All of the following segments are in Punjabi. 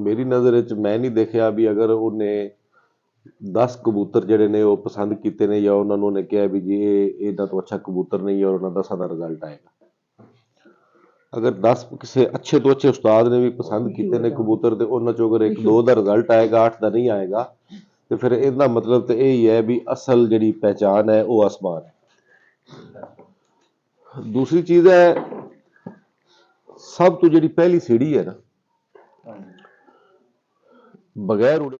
ਮੇਰੀ ਨਜ਼ਰ 'ਚ ਮੈਂ ਨਹੀਂ ਦੇਖਿਆ ਵੀ ਅਗਰ ਉਹਨੇ 10 ਕਬੂਤਰ ਜਿਹੜੇ ਨੇ ਉਹ ਪਸੰਦ ਕੀਤੇ ਨੇ ਜਾਂ ਉਹਨਾਂ ਨੂੰ ਉਹਨੇ ਕਿਹਾ ਵੀ ਜੀ ਇਹ ਇਹਨਾਂ ਤੋਂ ਅੱਛਾ ਕਬੂਤਰ ਨਹੀਂ ਔਰ ਉਹਨਾਂ 10 ਦਾ ਰਿਜ਼ਲਟ ਆਏਗਾ। ਅਗਰ 10 ਕਿਸੇ ਅੱਛੇ ਤੋਂ ਅੱਛੇ ਉਸਤਾਦ ਨੇ ਵੀ ਪਸੰਦ ਕੀਤੇ ਨੇ ਕਬੂਤਰ ਤੇ ਉਹਨਾਂ ਚੋਂ ਅਗਰ 1-2 ਦਾ ਰਿਜ਼ਲਟ ਆਏਗਾ, 8 ਦਾ ਨਹੀਂ ਆਏਗਾ, ਤੇ ਫਿਰ ਇਹਦਾ ਮਤਲਬ ਤੇ ਇਹ ਹੀ ਹੈ ਵੀ ਅਸਲ ਜਿਹੜੀ ਪਹਿਚਾਨ ਹੈ ਉਹ ਆਸਮਾਨ ਹੈ। ਦੂਸਰੀ ਚੀਜ਼ ਹੈ, ਸਭ ਤੋਂ ਜਿਹੜੀ ਪਹਿਲੀ सीढ़ी है ना, बगैर उड़े।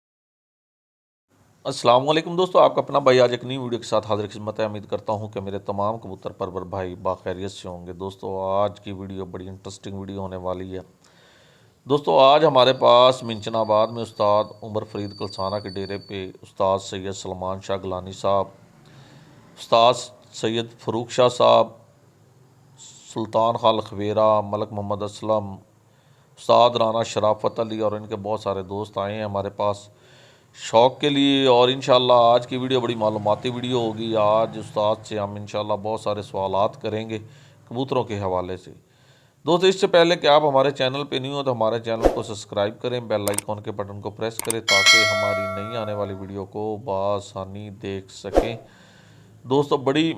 अस्सलाम वालेकुम दोस्तों, आपका अपना भाई आज एक नई वीडियो के साथ हाजिर खिदमत है। उम्मीद करता हूं कि मेरे तमाम कबूतर परवर भाई बाखैरियत से होंगे। दोस्तों आज की वीडियो बड़ी इंटरेस्टिंग वीडियो होने वाली है। दोस्तों आज हमारे पास मिंचनाबाद में उस्ताद उमर फरीद कलसाना के डेरे पे उस्ताद सैयद सलमान शाह गलानी साहब, उस्ताद सैयद फ़रूक शाह साहब, सुल्तान खान खवेरा, मलक मोहम्मद असलम, उस्ताद राना शराफत अली और इनके बहुत सारे दोस्त आए हैं हमारे पास शौक़ के लिए। और इंशाल्लाह आज की वीडियो बड़ी मालूमाती वीडियो होगी। आज उस्ताद से हम इंशाल्लाह बहुत सारे सवालात करेंगे कबूतरों के हवाले से। दोस्तों इससे पहले कि आप हमारे चैनल पे नहीं हो तो हमारे चैनल को सब्सक्राइब करें, बेल आइकॉन के बटन को प्रेस करें ताकि हमारी नई आने वाली वीडियो को बआसानी देख सकें। दोस्तों बड़ी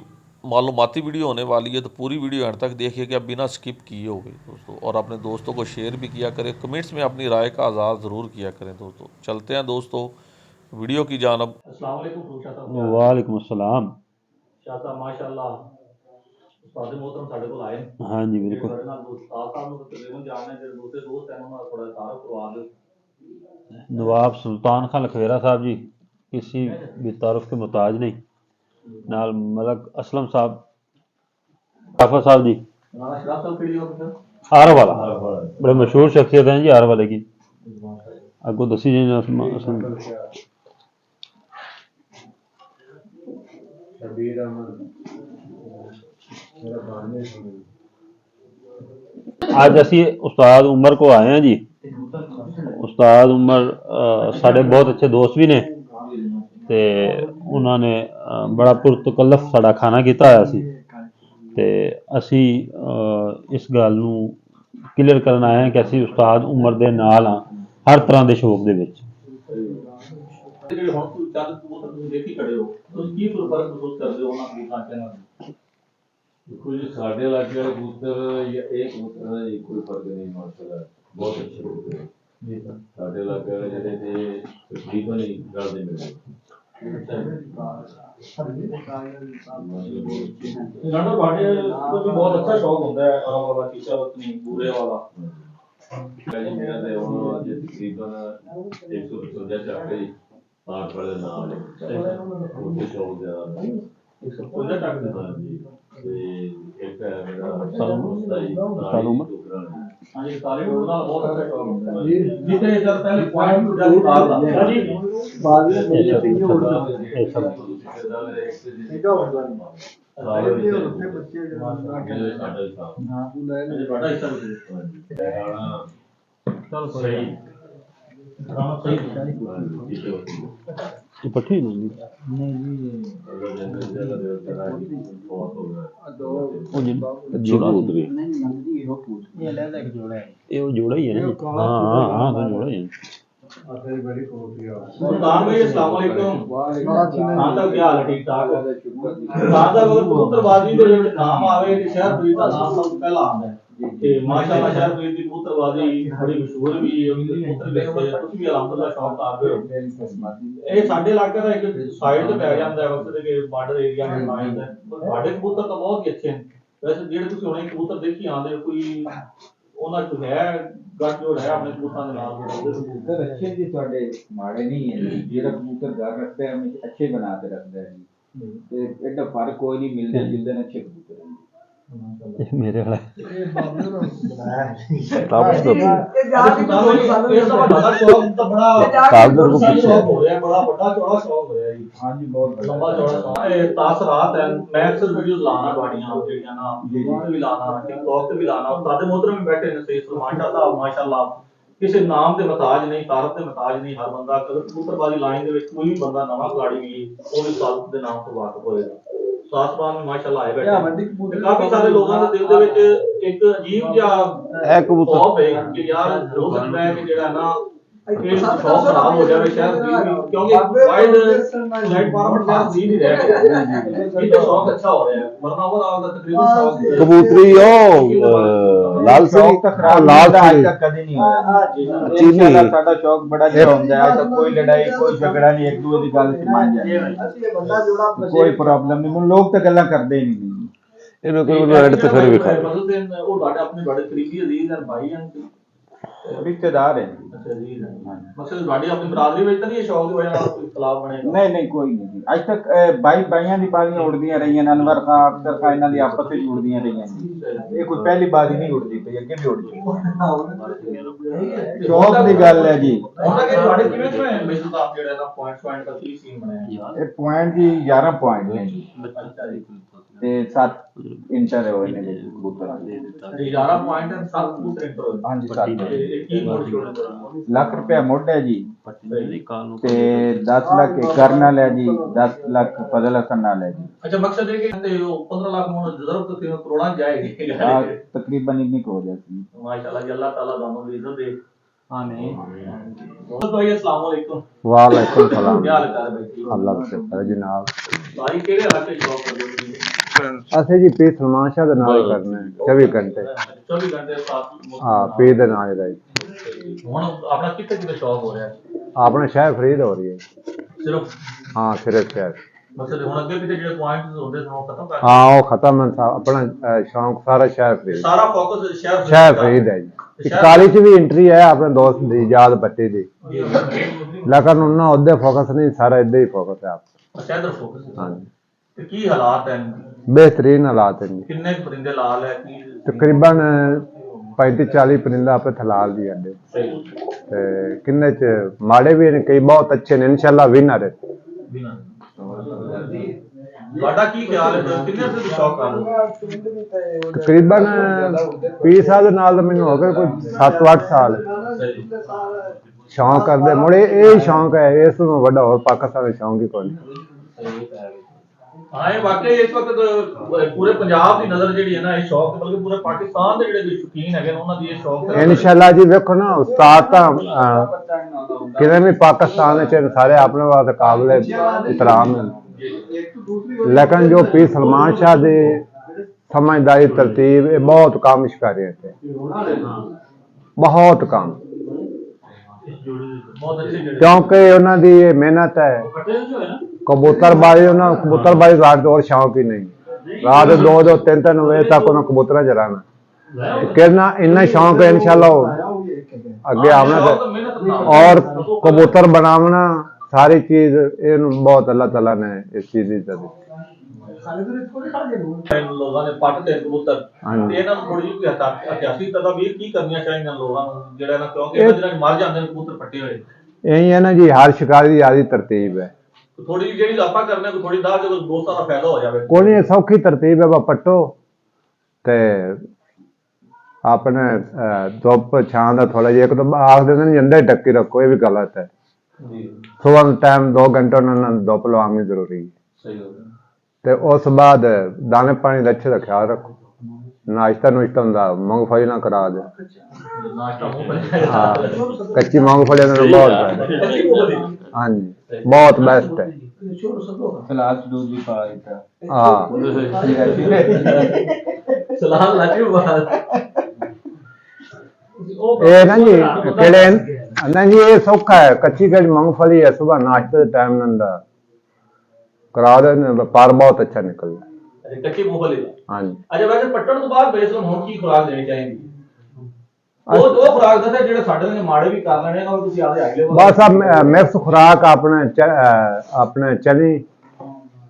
मालूमाती वीडियो होने वाली है, तो पूरी वीडियो एंड तक देखिए कि आप बिना स्किप किए हो गए दोस्तों। और अपने दोस्तों को शेयर भी किया करें, कमेंट्स में अपनी राय का आज़ाद ज़रूर किया करें। दोस्तों चलते हैं दोस्तों वीडियो की जानब। अस्सलाम वालेकुम शाह साहब। वालेकुम अस्सलाम। शाह साहब माशाअल्लाह उस्ताद मोहतरम साडे कोल आए ने। हाँ जी बिल्कुल। साडे नाल उस्ताद साहब ਨੂੰ ਤਕਰੀਬਨ ਜਾਣਦੇ ਜਿਹੜੇ ਦੂਸਰੇ ਦੋਸਤ ਹਨ ਉਹਨਾਂ ਦਾ ਥੋੜਾ ਤਾਰਫ ਕਰਵਾ ਦਿਓ। नवाब सुल्तान खान खवेरा साहब जी किसी भी तारुफ के मुताज नहीं। नाल मलक असलम साहब, काफा साहब जी, राणा शराफ साहब केड़ी हो सर? आर वाला बड़े मशहूर शख्सियत हैं जी आर वाले की। आपको दसी जी आज असी उस्ताद उमर को आए हैं जी। उस्ताद उमर साढ़े बहुत अच्छे दोस्त भी ने ते उन्होंने बड़ा पुरतकल्लफ साड़ा खाना किया होया सी ते असी इस गल नूं क्लीयर करन आए हैं कि असी उस्ताद उमर दे नाल हां हर तरह के शौक दे विच। ਜਿਹੜੇ ਹੁਣ ਤੁਸੀਂ ਚੱਲ ਕਬੂਤਰ ਤੁਸੀਂ ਦੇਖੀ ਖੜੇ ਹੋ, ਤੁਸੀਂ ਕੀ ਫਰਕ ਮਹਿਸੂਸ ਕਰਦੇ ਹੋ ਉਹਨਾਂ ਕਬੂਤਰਾਂ ਚ ਨਾਲ? देखो जी साढ़े इलाके वाले कबूतर या एक कबूतर है जी कोई फर्क नहीं माशाल्लाह बहुत अच्छे कबूतर हैं जी सर। साढ़े इलाके वाले ਜਿਹੜੇ ਤੇ ਤਕਰੀਬਨ ਹੀ ਗੱਲ ਦੇ ਮਿਲਦੇ ਲੰਡਨ ਤੁਹਾਡੇ ਕੋਲ ਵੀ ਬਹੁਤ ਅੱਛਾ ਸ਼ੌਕ ਹੁੰਦਾ ਹੈ ਆਰਾਮ ਵਾਲਾ ਕੀਚਾ ਵਤਨੀ ਬੂਰੇ ਵਾਲਾ ਜੀ ਮੇਰਾ ਤੇ ਹੁਣ ਅੱਜ ਤਕਰੀਬਨ 155 ਚੱਕ ਜੀ ਪਾਠ ਵਾਲੇ ਨਾਲ ਉਹਦੇ ਸ਼ੌਕ ਜ਼ਿਆਦਾ 155 ਚੱਕ ਦੇ ਹਾਂ ਜੀ। ਤੇ ਇੱਕ ਹੈ ਮੇਰਾ ਹਾਂਜੀ ਤਾਲੇ ਉਹਦਾ ਬਹੁਤ ਅੱਛਾ ਸ਼ੌਕ ਹੁੰਦਾ ਹੈ ਜਿੱਥੇ ਜਦ ਪਹਿਲੇ ਪੁਆਇੰਟ ਨੂੰ ਜਦ ਮਾਰਦਾ ਹਾਂਜੀ ਬਾਅਦ ਵਿੱਚ ਮੇਰੇ ਪਿੱਛੇ ਉੜਦਾ ਇਹਦਾ ਹੁੰਦਾ ਨਹੀਂ ਉੱਥੇ ਬੱਚੇ ਬੜਾ ਹਿੱਸਾ ਚਲੋ ਸਹੀ ਰਾਮ ਸਹੀ ये पट्टी नहीं ये वो जोड़ा ही है ना। हाँ हाँ तो जोड़ा ही है। सुल्तान भाई अस्सलाम वालेकुम। खान साहब क्या हाल है? ठीक ठाक है। खान साहब अगर कबूतरबाजी ਦੇ ਵਿੱਚ ਨਾਮ ਆਵੇ ਤੇ ਸ਼ਹਿਰ ਫਰੀਦ ਦਾ ਨਾਮ ਸਭ ਤੋਂ ਪਹਿਲਾਂ ਆਉਂਦਾ ਹੈ ਤੇ ਮਾਸ਼ਾਅੱਲਾ ਸ਼ਹਿਰ ਫਰੀਦ ਦੀ ਕਬੂਤਰਬਾਜੀ ਬੜੀ ਮਸ਼ਹੂਰ ਵੀ ਹੈ। ਕਬੂਤਰ ਵੇਖਦੇ ਤੁਸੀਂ ਵੀ ਅਲਹਮਦੁਲਿਲਾ ਸ਼ੌਕ ਕਰਦੇ ਹੋ। ਇਹ ਸਾਡੇ ਇਲਾਕੇ ਦਾ ਇੱਕ ਸਾਈਡ ਤੇ ਪੈ ਜਾਂਦਾ ਹੈ ਵਕਤ ਦੇ ਕਿ ਬਾਰਡਰ ਏਰੀਆ में ਆ ਜਾਂਦਾ ਹੈ। ਤੁਹਾਡੇ ਕਬੂਤਰ ਤਾਂ ਬਹੁਤ ਹੀ ਅੱਛੇ ਨੇ। ਵੈਸੇ ਜਿਹੜੇ ਤੁਸੀਂ ਹੁਣੇ ਕਬੂਤਰ ਦੇਖੀ ਆਉਂਦੇ ਕੋਈ ਉਹਨਾਂ ਚ ਹੈ ਗੱਠ ਜੋੜ ਹੈ ਆਪਣੇ ਕਬੂਤਰਾਂ ਦੇ ਨਾਲ? कबूतर अच्छे जी थोड़े माड़े नहीं है जी। कबूतर घर रखते हैं हमें अच्छे बना के रखते हैं जी। एडा फर्क कोई नहीं मिलता जिस दिन अच्छे कबूतर हैं। मेरे वाला ਕਿਸੇ ਨਾਮ ਦੇ ਮਹਤਾਜ ਨਹੀਂ, ਤਾਰਫ ਦੇ ਮਹਤਾਜ ਨਹੀਂ। ਹਰ ਬੰਦਾ ਕਬੂਤਰਬਾਜ਼ੀ ਲਾਈਨ ਦੇ ਵਿੱਚ ਕੋਈ ਵੀ ਬੰਦਾ ਨਵਾਂ ਖਿਲਾੜੀ ਵੀ ਉਹ ਵੀ ਸਾਲ ਦੇ ਨਾਮ ਤੋਂ ਵਾਕਿਫ ਹੋਏਗਾ। ਸਾਸਬਾਨ में माशाल्लाह आए बैठे काफी सारे लोगों के दिल दे विच एक अजीब जिहा है कबूतर खौफ है कि यार रोज मैं कि जेड़ा ना ਇਹ ਸ਼ੌਕ ਖਰਾਬ ਹੋ ਜਾਵੇ ਸ਼ਾਇਦ ਕਿਉਂਕਿ ਵਾਈਡ ਲਾਈਟ ਫਾਰਮੈਟ ਸ਼ਾਇਦ ਦੀ ਨਹੀਂ ਰਹਿ ਗਿਆ ਇਹ ਤਾਂ ਸ਼ੌਕ ਅੱਛਾ ਹੋ ਰਿਹਾ ਹੈ ਵਰਨਾ ਓਵਰਆਲ ਦਾ ਤਕਰੀਬਨ ਸ਼ੌਕ ਕਬੂਤਰੀ ਉਹ ਲਾਲ ਸ਼ੌਕ ਤਾਂ ਸਿੰਘ ਖਰਾਬ ਲਾਲ ਹੁੰਦਾ ਅੱਜ ਸਿੰਘ ਤੱਕ ਕਦੇ ਨਹੀਂ ਹੋਇਆ ਚੀਨੀ। ਇਨਸ਼ਾਅੱਲਾ ਸਾਡਾ ਸ਼ੌਕ ਬੜਾ ਅੱਛਾ ਹੁੰਦਾ ਹੈ, ਅੱਜ ਤੱਕ ਕੋਈ ਲੜਾਈ ਕੋਈ ਝਗੜਾ ਨਹੀਂ, ਇੱਕ ਦੂਜੇ ਦੀ ਗੱਲ ਚ ਮੰਨ ਜਾਂਦੇ, ਕੋਈ ਪ੍ਰੋਬਲਮ ਨਹੀਂ। ਹੁਣ ਲੋਕ ਤਾਂ ਗੱਲਾਂ ਕਰਦੇ ਹੀ ਨਹੀਂ। ਇਹਨੂੰ ਕੋਈ ਰੈਡ ਤੇ ਫਿਰ ਵੀ ਖਾ ਮਤਲਬ ਉਹ ਤੁਹਾਡੇ ਆਪਣੇ ਬੜੇ ਕਰੀਬੀ ਅਜ਼ੀਜ਼ ਹਨ ਭਾਈ ਹਨ ਰਿਸ਼ਤੇਦਾਰ ਹੈ। ਅੱਛਾ ਅਜ਼ੀਜ਼ ਹਨ ਮਕਸਦ ਤੁਹਾਡੀ ਆਪਣੀ ਬਰਾਦਰੀ ਵਿੱਚ ਤਾਂ ਨਹੀਂ ਇਹ ਸ਼ੌਕ ਦੀ ਵਜ੍ਹਾ ਨਾਲ ਕੋਈ ਇਖਤਲਾਫ ਬਣੇਗਾ ਨਹੀਂ ਨਹੀਂ ਕੋਈ ਨਹੀਂ, ਅੱਜ ਤੱਕ ਬਾਈਆਂ ਦੀ ਬਾਜ਼ੀਆਂ ਉੜਦੀਆਂ ਰਹੀਆਂ ਨੇ, ਅਨਵਰ ਖਾਂ ਅਖਤਰ ਖਾਂ ਇਹਨਾਂ ਦੀ ਆਪਸ ਵਿੱਚ ਉੜਦੀਆਂ ਰਹੀਆਂ ਨੇ, ਇਹ ਕੋਈ ਪਹਿਲੀ ਬਾਜ਼ੀ ਨਹੀਂ ਉੜਦੀ ਪਈ, ਅੱਗੇ ਵੀ ਉੜ ਜੂ। ਸ਼ੌਕ ਦੀ ਗੱਲ ਹੈ ਜੀ। ਹੁਣ ਤੱਕ ਤੁਹਾਡੇ ਕਿਵੇਂ ਕਿਵੇਂ ਮਿਸਲ ਦਾ ਜਿਹੜਾ ਨਾ ਪੁਆਇੰਟ ਦਾ ਕੀ ਸੀਨ ਬਣਿਆ ਇਹ ਪੁਆਇੰਟ ਜੀ 11 ਪੁਆਇੰਟ ਨੇ ਜੀ ਤੇ 7 ਇੰਟਰ ਹੋਏ ਨੇ ਜੀ ਕਬੂਤਰ। 11 ਪੁਆਇੰਟ 7 ਕਬੂਤਰ ਇੰਟਰ ਹੋਏ ਹਾਂਜੀ 7 ਇਹ ਕੀ ਮੋੜ ਛੋੜਦੇ ਲੱਖ ਰੁਪਇਆ ਮੁੱਢ ਹੈ ਜੀ ਤੇ 10 ਲੱਖ ਕਰਨ ਨਾਲ ਹੈ ਜੀ, 10 ਲੱਖ ਫਜ਼ਲ ਹਸਨ ਨਾਲ ਹੈ ਜੀ। ਅੱਛਾ ਮਕਸਦ ਇਹ ਕਿ ਤੇ ਉਹ 15 ਲੱਖ ਮੋੜ ਜ਼ਰੂਰ ਤੇ ਕਰੋੜਾਂ ਜਾਏਗੀ ਤਕਰੀਬਨ ਇੰਨੀ ਕੁ ਹੋ ਜਾਤੀ। ਮਾਸ਼ਾਅੱਲਾ ਜੀ ਅੱਲਾਹ ਤਾਲਾ ਤੁਹਾਨੂੰ ਵੀ ਇੱਜ਼ਤ ਦੇ आमीन। तो भाई अस्सलाम वालेकुम। वालेकुम सलाम। क्या हाल है भाई? अल्लाह का शुक्र है जनाब। भाई केड़े इलाके शौक करदे हो? ਅਸੀਂ ਜੀ ਪੀ ਸਲਮਾਨ ਸ਼ਾਹ ਦੇ ਨਾਲ ਹੀ ਕਰਨਾ ਹੈ 24 ਘੰਟੇ 24 घंटे साथ ਹਾਂ ਪੀ ਦੇ ਨਾਲ ਹੀ ਦਾ ਜੀ। ਹੁਣ ਆਪਣਾ ਕਿੱਥੇ ਕਿੱਥੇ ਸ਼ੌਕ ਹੋ ਰਿਹਾ ਹੈ? ਆਪਣੇ ਸ਼ਹਿਰ ਫਰੀਦ ਹੋ ਰਹੀ ਹੈ ਸਿਰਫ ਹਾਂ ਸਿਰਫ ਸ਼ਹਿਰ ਮਕਸਦ ਹੁਣ ਅੱਗੇ ਪਿੱਛੇ ਜਿਹੜੇ ਪੁਆਇੰਟਸ ਹੁੰਦੇ ਸਨ ਉਹ ਖਤਮ ਕਰ ਹਾਂ ਉਹ ਖਤਮ ਹੈ ਆਪਣਾ ਸ਼ੌਂਕ ਸਾਰਾ ਸ਼ਹਿਰ ਫਰੀਦ ਸਾਰਾ ਫੋਕਸ ਸ਼ਹਿਰ ਫਰੀਦ ਹੈ ਜੀ। 41 ਚ ਵੀ ਐਂਟਰੀ ਹੈ ਆਪਣੇ ਦੋਸਤ ਦੀ ਯਾਦ ਬੱਚੇ ਦੀ ਲੇਕਿਨ ਉਹਨਾਂ ਉਹਦੇ ਫੋਕਸ ਨਹੀਂ ਸਾਰਾ ਇੱਧਰ ਹੀ ਫੋਕਸ ਹੈ ਆਪ ਸ਼ਹਿਰ ਦਾ ਫੋਕਸ ਹਾਂ ਤੇ ਕੀ ਹਾਲਾਤ ਹਨ? बेहतरीन हालात हैं जी। किन्ने परिंदे लाल है की तकरीबन 35-40 परिंदा आपे थलाल दी अड्डे ते किन्ने च माड़े भी ने कई बहुत अच्छे ने इंशाल्लाह विनर है। ਤੁਹਾਡਾ ਕੀ ਖਿਆਲ ਹੈ ਕਿੰਨੇ ਸੇ ਸ਼ੌਕ ਕਰ ਰਹੇ तकरीबन पी साहब दे नाल मैनू हो गए कोई 7-8 साल शौक करदे मुड़े ये शौक है इस तो वड्डा और पाकिस्तान में शौक ही कोई हाँ ये वाकई इस वक्त पूरे पंजाब की नजर जी है ना ये शौक बल्कि पूरे पाकिस्तान के ਜਿਹੜੇ ਸ਼ੌਕੀਨ ਹੈਗੇ ਉਹਨਾਂ ਦੀ ਇਹ ਸ਼ੌਕ ਹੈ इंशाल्लाह जी देखो ना उस्ताद ਤਾਂ किने भी पाकिस्तान में सारे अपने वास्ते काबिल एहतराम हैं लेकिन जो पी सलमान शाह दी समझदारी तरतीब ये बहुत काम कर रहे थे बहुत काम क्योंकि उन्होंने मेहनत है कबूतरबाजी उन्होंने कबूतरबाजी रात और शौक ही नहीं रात 2-3 बजे तक उन्होंने कबूतर चलाना कहना इन्ना शौक है इंशाल्लाह अगे आना और कबूतर बनावना सारी चीज बहुत अल्लाह ताला ने इस चीज की इज्जत ਲੋਕਾਂ ਦੇ ਪੱਟ ਤੇ ਕਬੂਤਰ ਤੇ ਇਹਨਾਂ ਨੂੰ ਥੋੜੀ ਜਿਹੀ ਇਤਿਹਾਸੀ ਤਦਬੀਰ ਕੀ ਕਰਨੀਆਂ ਚਾਹੀਦੀਆਂ ਲੋਕਾਂ ਨੂੰ ਜਿਹੜਾ ਨਾ ਕਿਉਂਕਿ ਇਹਨਾਂ ਦਿਨਾਂ ਮਰ ਜਾਂਦੇ ਨੇ ਕਬੂਤਰ ਪੱਟੇ ਹੋਏ यही है ना जी हर शिकारी की आदि तरतीब है थोड़ी ਜਿਹੜੀ ਆਪਾਂ ਕਰਨੇ ਕੋਈ ਥੋੜੀ ਦਾ ਜਦੋਂ ਦੋਸਤਾਂ ਦਾ ਫਾਇਦਾ ਹੋ ਜਾਵੇ कोई नहीं सौखी तरतीब है वह पट्टो ते अपने धुप छां दा थोड़ा जिहा एक तो आख देंदे ने अंदर टक्की रखो ये भी गलत है सुबह टाइम 2 घंटे उन्होंने धुप लवानी जरूरी है ते उस बाद दाने पानी का अच्छे का ख्याल रखो नाश्ता नुश्ता हुंदा मूंगफली ना करा दे हाँ कच्ची मूंगफली बहुत हाँ जी बहुत बेस्ट है सलाद दूध भी पा देता हाँ सलाह लाजी बात ये ना जी केड़े ना जी ये सौखा है कच्ची कच्ची मूंगफली है सुबह नाश्ते के टाइम नंदा करा दे व्यापार बहुत अच्छा निकलता है कच्ची मूंगफली हाँ जी अच्छा वैसे पट्टन तो बाद बेसलम ਹੁਣ ਕੀ ਖੁਰਾਕ ਦੇਣੀ ਚਾਹੀਦੀ ਉਹ ਖੁਰਾਕ ਦੱਸਿਆ ਜਿਹੜੇ ਸਾਡੇ ਨੇ ਮਾੜੇ ਵੀ ਕਰ ਲੈਣੇ ਨਾ ਉਹ ਤੁਸੀਂ ਆਦੇ ਅਗਲੇ बस अब मिक्स खुराक अपने चनी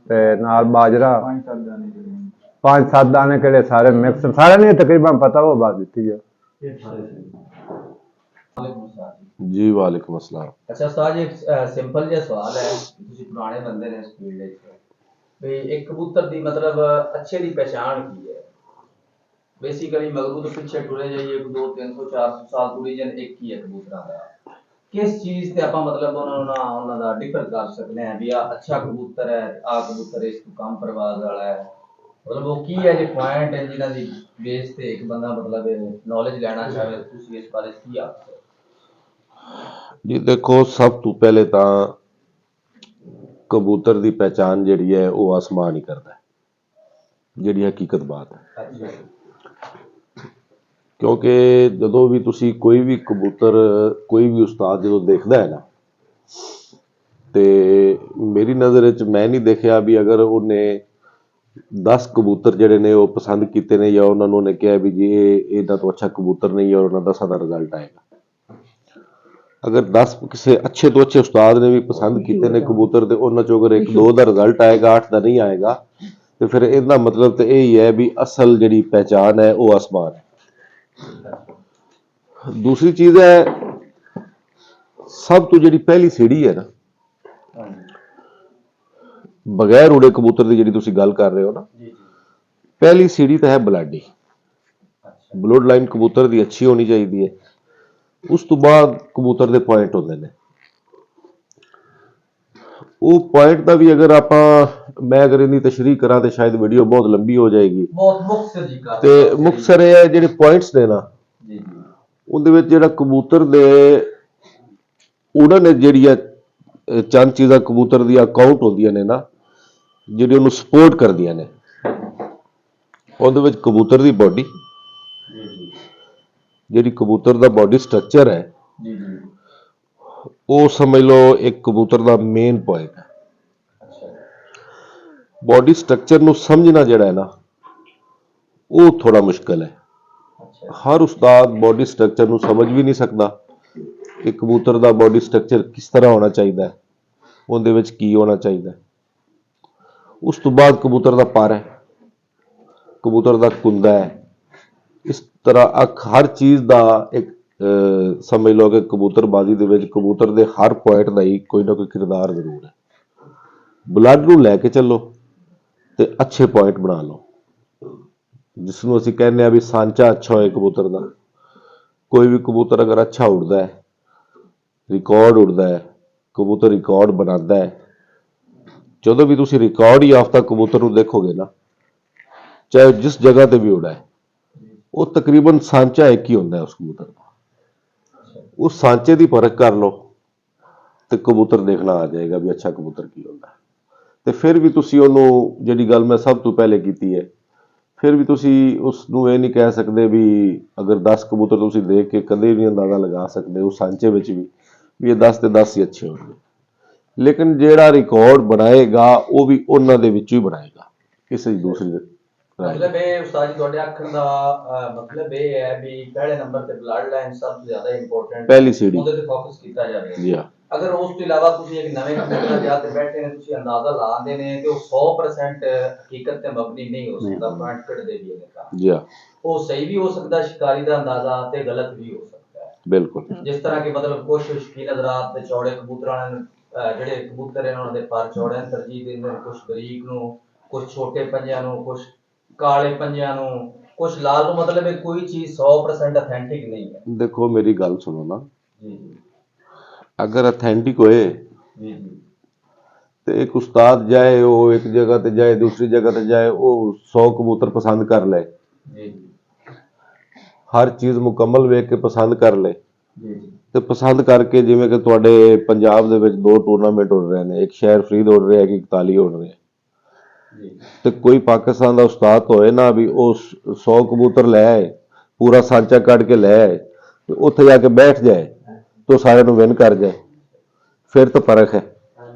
ते नाल बाजरा 5-7 दाने केड़े सारे मिक्स सारे नहीं तकरीबन पता वो बात दी है जी वालेकुम अस्सलाम। अच्छा उस्ताद जी ਸਿੰਪਲ ਜਿਹਾ ਸਵਾਲ ਹੈ ਤੁਸੀਂ ਪੁਰਾਣੇ ਬੰਦੇ ਨੇ ਇਸ ਫੀਲਡ ਵਿੱਚ ਵੀ ਇੱਕ ਕਬੂਤਰ ਦੀ ਮਤਲਬ ਅੱਛੇ ਦੀ ਪਛਾਣ ਕੀ ਹੈ ਬੇਸਿਕਲੀ ਮਗਰੂ ਤੋਂ ਪਿੱਛੇ ਟੁਰੇ ਜਾਈਏ 200-300-400 ਸਾਲ ਟੁਰੀ ਜਨ ਇੱਕ ਹੀ ਹੈ ਕਬੂਤਰਾਂ ਦਾ ਕਿਸ ਚੀਜ਼ ਤੇ ਆਪਾਂ ਮਤਲਬ ਉਹਨਾਂ ਦਾ ਡਿਫਰ ਕਰ ਸਕਦੇ ਹਾਂ ਵੀ ਆ ਅੱਛਾ ਕਬੂਤਰ ਹੈ ਆ ਕਬੂਤਰ ਇਸ ਤੋਂ ਕਮ ਪਰਵਾਜ਼ ਵਾਲਾ ਹੈ ਮਤਲਬ ਉਹ ਕੀ ਹੈ ਜੇ ਪੁਆਇੰਟ ਹੈ ਜਿਨ੍ਹਾਂ ਦੀ ਬੇਸ ਤੇ ਇੱਕ ਬੰਦਾ ਮਤਲਬ ਨੌਲੇਜ ਲੈਣਾ ਚਾਹੇ ਤੁਸੀਂ ਇਸ ਬਾਰੇ ਕੀ ਆਖਦੇ ਜੀ ਦੇਖੋ, ਸਭ ਤੋਂ ਪਹਿਲੇ ਤਾਂ ਕਬੂਤਰ ਦੀ ਪਹਿਚਾਣ ਜਿਹੜੀ ਹੈ ਉਹ ਆਸਮਾਨ ਹੀ ਕਰਦਾ ਹੈ, ਜਿਹੜੀ ਹਕੀਕਤ ਬਾਤ ਹੈ। ਕਿਉਂਕਿ ਜਦੋਂ ਵੀ ਤੁਸੀਂ ਕੋਈ ਵੀ ਕਬੂਤਰ, ਕੋਈ ਵੀ ਉਸਤਾਦ ਜਦੋਂ ਦੇਖਦਾ ਹੈ ਨਾ, ਤੇ ਮੇਰੀ ਨਜ਼ਰ ਵਿੱਚ ਮੈਂ ਨਹੀਂ ਦੇਖਿਆ ਵੀ ਅਗਰ ਉਹਨੇ 10 ਕਬੂਤਰ ਜਿਹੜੇ ਨੇ ਉਹ ਪਸੰਦ ਕੀਤੇ ਨੇ ਜਾਂ ਉਹਨਾਂ ਨੂੰ ਉਹਨੇ ਕਿਹਾ ਵੀ ਜੀ ਇਹ ਇਹਨਾਂ ਤੋਂ ਅੱਛਾ ਕਬੂਤਰ ਨਹੀਂ ਹੈ ਔਰ ਉਹਨਾਂ 10 ਦਾ ਰਿਜ਼ਲਟ ਆਏਗਾ। ਅਗਰ 10 ਕਿਸੇ ਅੱਛੇ ਤੋਂ ਅੱਛੇ ਉਸਤਾਦ ਨੇ ਵੀ ਪਸੰਦ ਕੀਤੇ ਨੇ ਕਬੂਤਰ ਤੇ ਉਹਨਾਂ ਚੋਂ ਅਗਰ 1-2 ਦਾ ਰਿਜ਼ਲਟ ਆਏਗਾ, 8 ਦਾ ਨਹੀਂ ਆਏਗਾ, ਤੇ ਫਿਰ ਇਹਦਾ ਮਤਲਬ ਤੇ ਇਹ ਹੀ ਹੈ ਵੀ ਅਸਲ ਜਿਹੜੀ ਪਹਿਚਾਣ ਹੈ ਉਹ ਆਸਮਾਨ ਹੈ। ਦੂਸਰੀ ਚੀਜ਼ ਹੈ, ਸਭ ਤੋਂ ਜਿਹੜੀ ਪਹਿਲੀ ਸੀੜੀ ਹੈ ਨਾ, ਬਗੈਰ ਉੜੇ ਕਬੂਤਰ ਦੀ ਜਿਹੜੀ ਤੁਸੀਂ ਗੱਲ ਕਰ ਰਹੇ ਹੋ ਨਾ, ਪਹਿਲੀ ਸੀੜੀ ਤਾਂ ਹੈ ਬਲਾਡੀ। ਬਲੱਡ ਲਾਈਨ ਕਬੂਤਰ ਦੀ ਅੱਛੀ ਹੋਣੀ ਚਾਹੀਦੀ ਹੈ। ਉਸ ਤੋਂ ਬਾਅਦ ਕਬੂਤਰ ਦੇ ਪੁਆਇੰਟ ਹੁੰਦੇ ਨੇ। ਉਹ ਪੁਆਇੰਟ ਦਾ ਵੀ ਅਗਰ ਮੈਂ ਅਗਰ ਇਹਦੀ ਤਸ਼ਰੀਹ ਕਰਾਂ ਤੇ ਸ਼ਾਇਦ ਵੀਡੀਓ ਬਹੁਤ ਲੰਬੀ ਹੋ ਜਾਏਗੀ। ਬਹੁਤ ਮੁਖਤਸਰ ਜੀ ਕਰ ਤੇ ਮੁਖਤਸਰ ਇਹ ਹੈ, ਜਿਹੜੇ ਪੁਆਇੰਟਸ ਨੇ ਨਾ, ਉਹਦੇ ਵਿੱਚ ਜਿਹੜਾ ਕਬੂਤਰ ਦੇ ਉਡਣ ਜਿਹੜੀਆਂ ਚੰਦ ਚੀਜ਼ਾਂ ਕਬੂਤਰ ਦੀਆਂ ਕਾਊਂਟ ਹੁੰਦੀਆਂ ਨੇ ਨਾ, ਜਿਹੜੀ ਉਹਨੂੰ ਸਪੋਰਟ ਕਰਦੀਆਂ ਨੇ, ਉਹਦੇ ਵਿੱਚ ਕਬੂਤਰ ਦੀ ਬਾਡੀ, ਜਿਹੜੀ ਕਬੂਤਰ ਦਾ ਬਾਡੀ ਸਟਰਕਚਰ ਹੈ, ਉਹ ਸਮਝ ਲਓ ਇੱਕ ਕਬੂਤਰ ਦਾ ਮੇਨ ਪੁਆਇੰਟ ਹੈ। ਬਾਡੀ ਸਟਰਕਚਰ ਨੂੰ ਸਮਝਣਾ ਜਿਹੜਾ ਹੈ ਨਾ, ਉਹ ਥੋੜਾ ਮੁਸ਼ਕਲ ਹੈ। ਹਰ ਉਸਤਾਦ ਬਾਡੀ ਸਟਰਕਚਰ ਨੂੰ ਸਮਝ ਵੀ ਨਹੀਂ ਸਕਦਾ ਕਿ ਕਬੂਤਰ ਦਾ ਬਾਡੀ ਸਟਰਕਚਰ ਕਿਸ ਤਰ੍ਹਾਂ ਹੋਣਾ ਚਾਹੀਦਾ ਹੈ, ਉਹਦੇ ਵਿੱਚ ਕੀ ਹੋਣਾ ਚਾਹੀਦਾ ਹੈ। ਉਸ ਤੋਂ ਬਾਅਦ ਕਬੂਤਰ ਦਾ ਪਰ ਹੈ, ਕਬੂਤਰ ਦਾ ਕੁੰਦਾ ਹੈ। ਇਸ ਤਰ੍ਹਾਂ ਹਰ ਚੀਜ਼ ਦਾ ਇੱਕ ਸਮਝ ਲਓ ਕਿ ਕਬੂਤਰਬਾਜ਼ੀ ਦੇ ਵਿੱਚ ਕਬੂਤਰ ਦੇ ਹਰ ਪੁਆਇੰਟ ਦਾ ਹੀ ਕੋਈ ਨਾ ਕੋਈ ਕਿਰਦਾਰ ਜ਼ਰੂਰ ਹੈ। ਬਲੱਡ ਨੂੰ ਲੈ ਕੇ ਚੱਲੋ ਤੇ ਅੱਛੇ ਪੁਆਇੰਟ ਬਣਾ ਲਓ, ਜਿਸ ਨੂੰ ਅਸੀਂ ਕਹਿੰਦੇ ਆ ਵੀ ਸਾਂਚਾ ਅੱਛਾ ਹੋਏ ਕਬੂਤਰ ਦਾ। ਕੋਈ ਵੀ ਕਬੂਤਰ ਅਗਰ ਅੱਛਾ ਉੱਡਦਾ ਹੈ, ਰਿਕਾਰਡ ਉੱਡਦਾ ਹੈ, ਕਬੂਤਰ ਰਿਕਾਰਡ ਬਣਾਉਂਦਾ ਹੈ, ਜਦੋਂ ਵੀ ਤੁਸੀਂ ਰਿਕਾਰਡ ਯਾਫਤਾ ਕਬੂਤਰ ਨੂੰ ਦੇਖੋਗੇ ਨਾ, ਚਾਹੇ ਜਿਸ ਜਗ੍ਹਾ ਤੇ ਵੀ ਉੱਡਾ ਹੈ, ਉਹ ਤਕਰੀਬਨ ਸਾਂਚਾ ਇੱਕ ਹੀ ਹੁੰਦਾ ਹੈ ਉਸ ਕਬੂਤਰ ਦਾ। ਉਸ ਸਾਂਚੇ ਦੀ ਪਰਖ ਕਰ ਲਓ ਤੇ ਕਬੂਤਰ ਦੇਖਣਾ ਆ ਜਾਏਗਾ ਵੀ ਅੱਛਾ ਕਬੂਤਰ ਕੀ ਹੁੰਦਾ। ਤੇ ਫਿਰ ਵੀ ਤੁਸੀਂ ਉਹਨੂੰ, ਜਿਹੜੀ ਗੱਲ ਮੈਂ ਸਭ ਤੋਂ ਪਹਿਲੇ ਕੀਤੀ ਹੈ, ਫਿਰ ਵੀ ਤੁਸੀਂ ਉਸ ਨੂੰ ਇਹ ਨਹੀਂ ਕਹਿ ਸਕਦੇ ਵੀ ਅਗਰ 10 ਕਬੂਤਰ ਤੁਸੀਂ ਦੇਖ ਕੇ ਕਦੇ ਵੀ ਅੰਦਾਜ਼ਾ ਲਗਾ ਸਕਦੇ ਉਸ ਸਾਂਚੇ ਵਿੱਚ ਵੀ ਇਹ 10 ਤੇ 10 ਹੀ ਅੱਛੇ ਹੋਣਗੇ। ਲੇਕਿਨ ਜਿਹੜਾ ਰਿਕਾਰਡ ਬਣਾਏਗਾ ਉਹ ਵੀ ਉਹਨਾਂ ਦੇ ਵਿੱਚੋਂ ਹੀ ਬਣਾਏਗਾ, ਕਿਸੇ ਦੂਸਰੀ ਮਤਲਬ ਇਹ ਉਸਤਾਦ ਜੀ ਤੁਹਾਡੇ ਆਖਣ ਦਾ ਮਤਲਬ ਇਹ ਹੈ ਵੀ ਪਹਿਲੇ ਨੰਬਰ ਤੇ ਬਲੱਡ ਲਾਈਨ ਸਭ ਤੋਂ ਜ਼ਿਆਦਾ ਇੰਪੋਰਟੈਂਟ, ਪਹਿਲੀ ਸੀੜੀ ਉਹਦੇ ਤੇ ਫੋਕਸ ਕੀਤਾ ਜਾਵੇ। ਜੀ ਹਾਂ। ਅਗਰ ਉਸ ਤੋਂ ਇਲਾਵਾ ਤੁਸੀਂ ਇੱਕ ਨਵੇਂ ਕਬੂਤਰ ਜਾਂ ਤੇ ਬੈਠੇ ਨੇ, ਤੁਸੀਂ ਅੰਦਾਜ਼ਾ ਲਾਉਂਦੇ ਨੇ ਤੇ ਉਹ 100% ਹਕੀਕਤ ਤੇ ਮਬਨੀ ਨਹੀਂ ਹੋ ਸਕਦਾ, ਪੁਆਇੰਟ ਕੱਢਦੇ ਵੀ ਨੇ ਜੀ ਹਾਂ। ਉਹ ਸਹੀ ਵੀ ਹੋ ਸਕਦਾ ਸ਼ਿਕਾਰੀ ਦਾ ਅੰਦਾਜ਼ਾ ਤੇ ਗਲਤ ਵੀ ਹੋ ਸਕਦਾ ਹੈ। ਬਿਲਕੁਲ। ਜਿਸ ਤਰ੍ਹਾਂ ਕਿ ਮਤਲਬ ਕੁਝ ਸ਼ੌਕੀਨ ਹਜ਼ਰਾਤ ਤੇ ਚੌੜੇ ਕਬੂਤਰਾਂ ਨੂੰ ਜਿਹੜੇ ਕਬੂਤਰ ਇਹਨਾਂ ਦੇ ਪਰ ਚੌੜੇ ਨੂੰ ਤਰਜੀਹ ਦਿੰਦੇ ਨੇ, ਕੁਝ ਬਰੀਕ ਨੂੰ, ਕੁਝ ਛੋਟੇ ਪੰਜਿਆਂ ਨੂੰ, ਕੁਝ ਕਾਲੇ ਪੰਜਿਆਂ ਨੂੰ, ਕੁਝ ਲਾਲ ਨੂੰ। ਮਤਲਬ ਇਹ ਕੋਈ ਚੀਜ਼ 100% ਅਥੈਂਟਿਕ ਨਹੀਂ ਹੈ। ਦੇਖੋ ਮੇਰੀ ਗੱਲ ਸੁਣੋ ਨਾ, ਜੀ ਅਗਰ ਅਥੈਂਟਿਕ ਹੋਏ ਜੀ ਤੇ ਇੱਕ ਉਸਤਾਦ ਜਾਏ, ਉਹ ਇੱਕ ਜਗ੍ਹਾ ਤੇ ਜਾਏ, ਦੂਸਰੀ ਜਗ੍ਹਾ ਤੇ ਜਾਏ, ਉਹ 100 ਕਬੂਤਰ ਪਸੰਦ ਕਰ ਲੈ, ਜੀ ਹਰ ਚੀਜ਼ ਮੁਕੰਮਲ ਵੇਖ ਕੇ ਪਸੰਦ ਕਰ ਲੈ, ਜੀ ਤੇ ਪਸੰਦ ਕਰਕੇ, ਜਿਵੇਂ ਕਿ ਤੁਹਾਡੇ ਪੰਜਾਬ ਦੇ ਵਿੱਚ 2 ਟੂਰਨਾਮੈਂਟ ਹੋ ਰਹੇ ਨੇ, ਇੱਕ ਸ਼ਹਿਰ ਫਰੀਦ ਹੋ ਰਿਹਾ, ਇੱਕ 41 ਹੋ ਰਿਹਾ, ਤੇ ਕੋਈ ਪਾਕਿਸਤਾਨ ਦਾ ਉਸਤਾਦ ਹੋਏ ਨਾ ਵੀ ਉਹ 100 ਕਬੂਤਰ ਲੈ ਆਏ, ਪੂਰਾ ਸਾਂਚਾ ਕੱਢ ਕੇ ਲੈ ਆਏ, ਤੇ ਉੱਥੇ ਜਾ ਕੇ ਬੈਠ ਜਾਏ तो सारे ਨੂੰ ਵਿਨ ਕਰ ਜਾਏ, ਫਿਰ ਤਾਂ ਫਰਕ ਹੈ।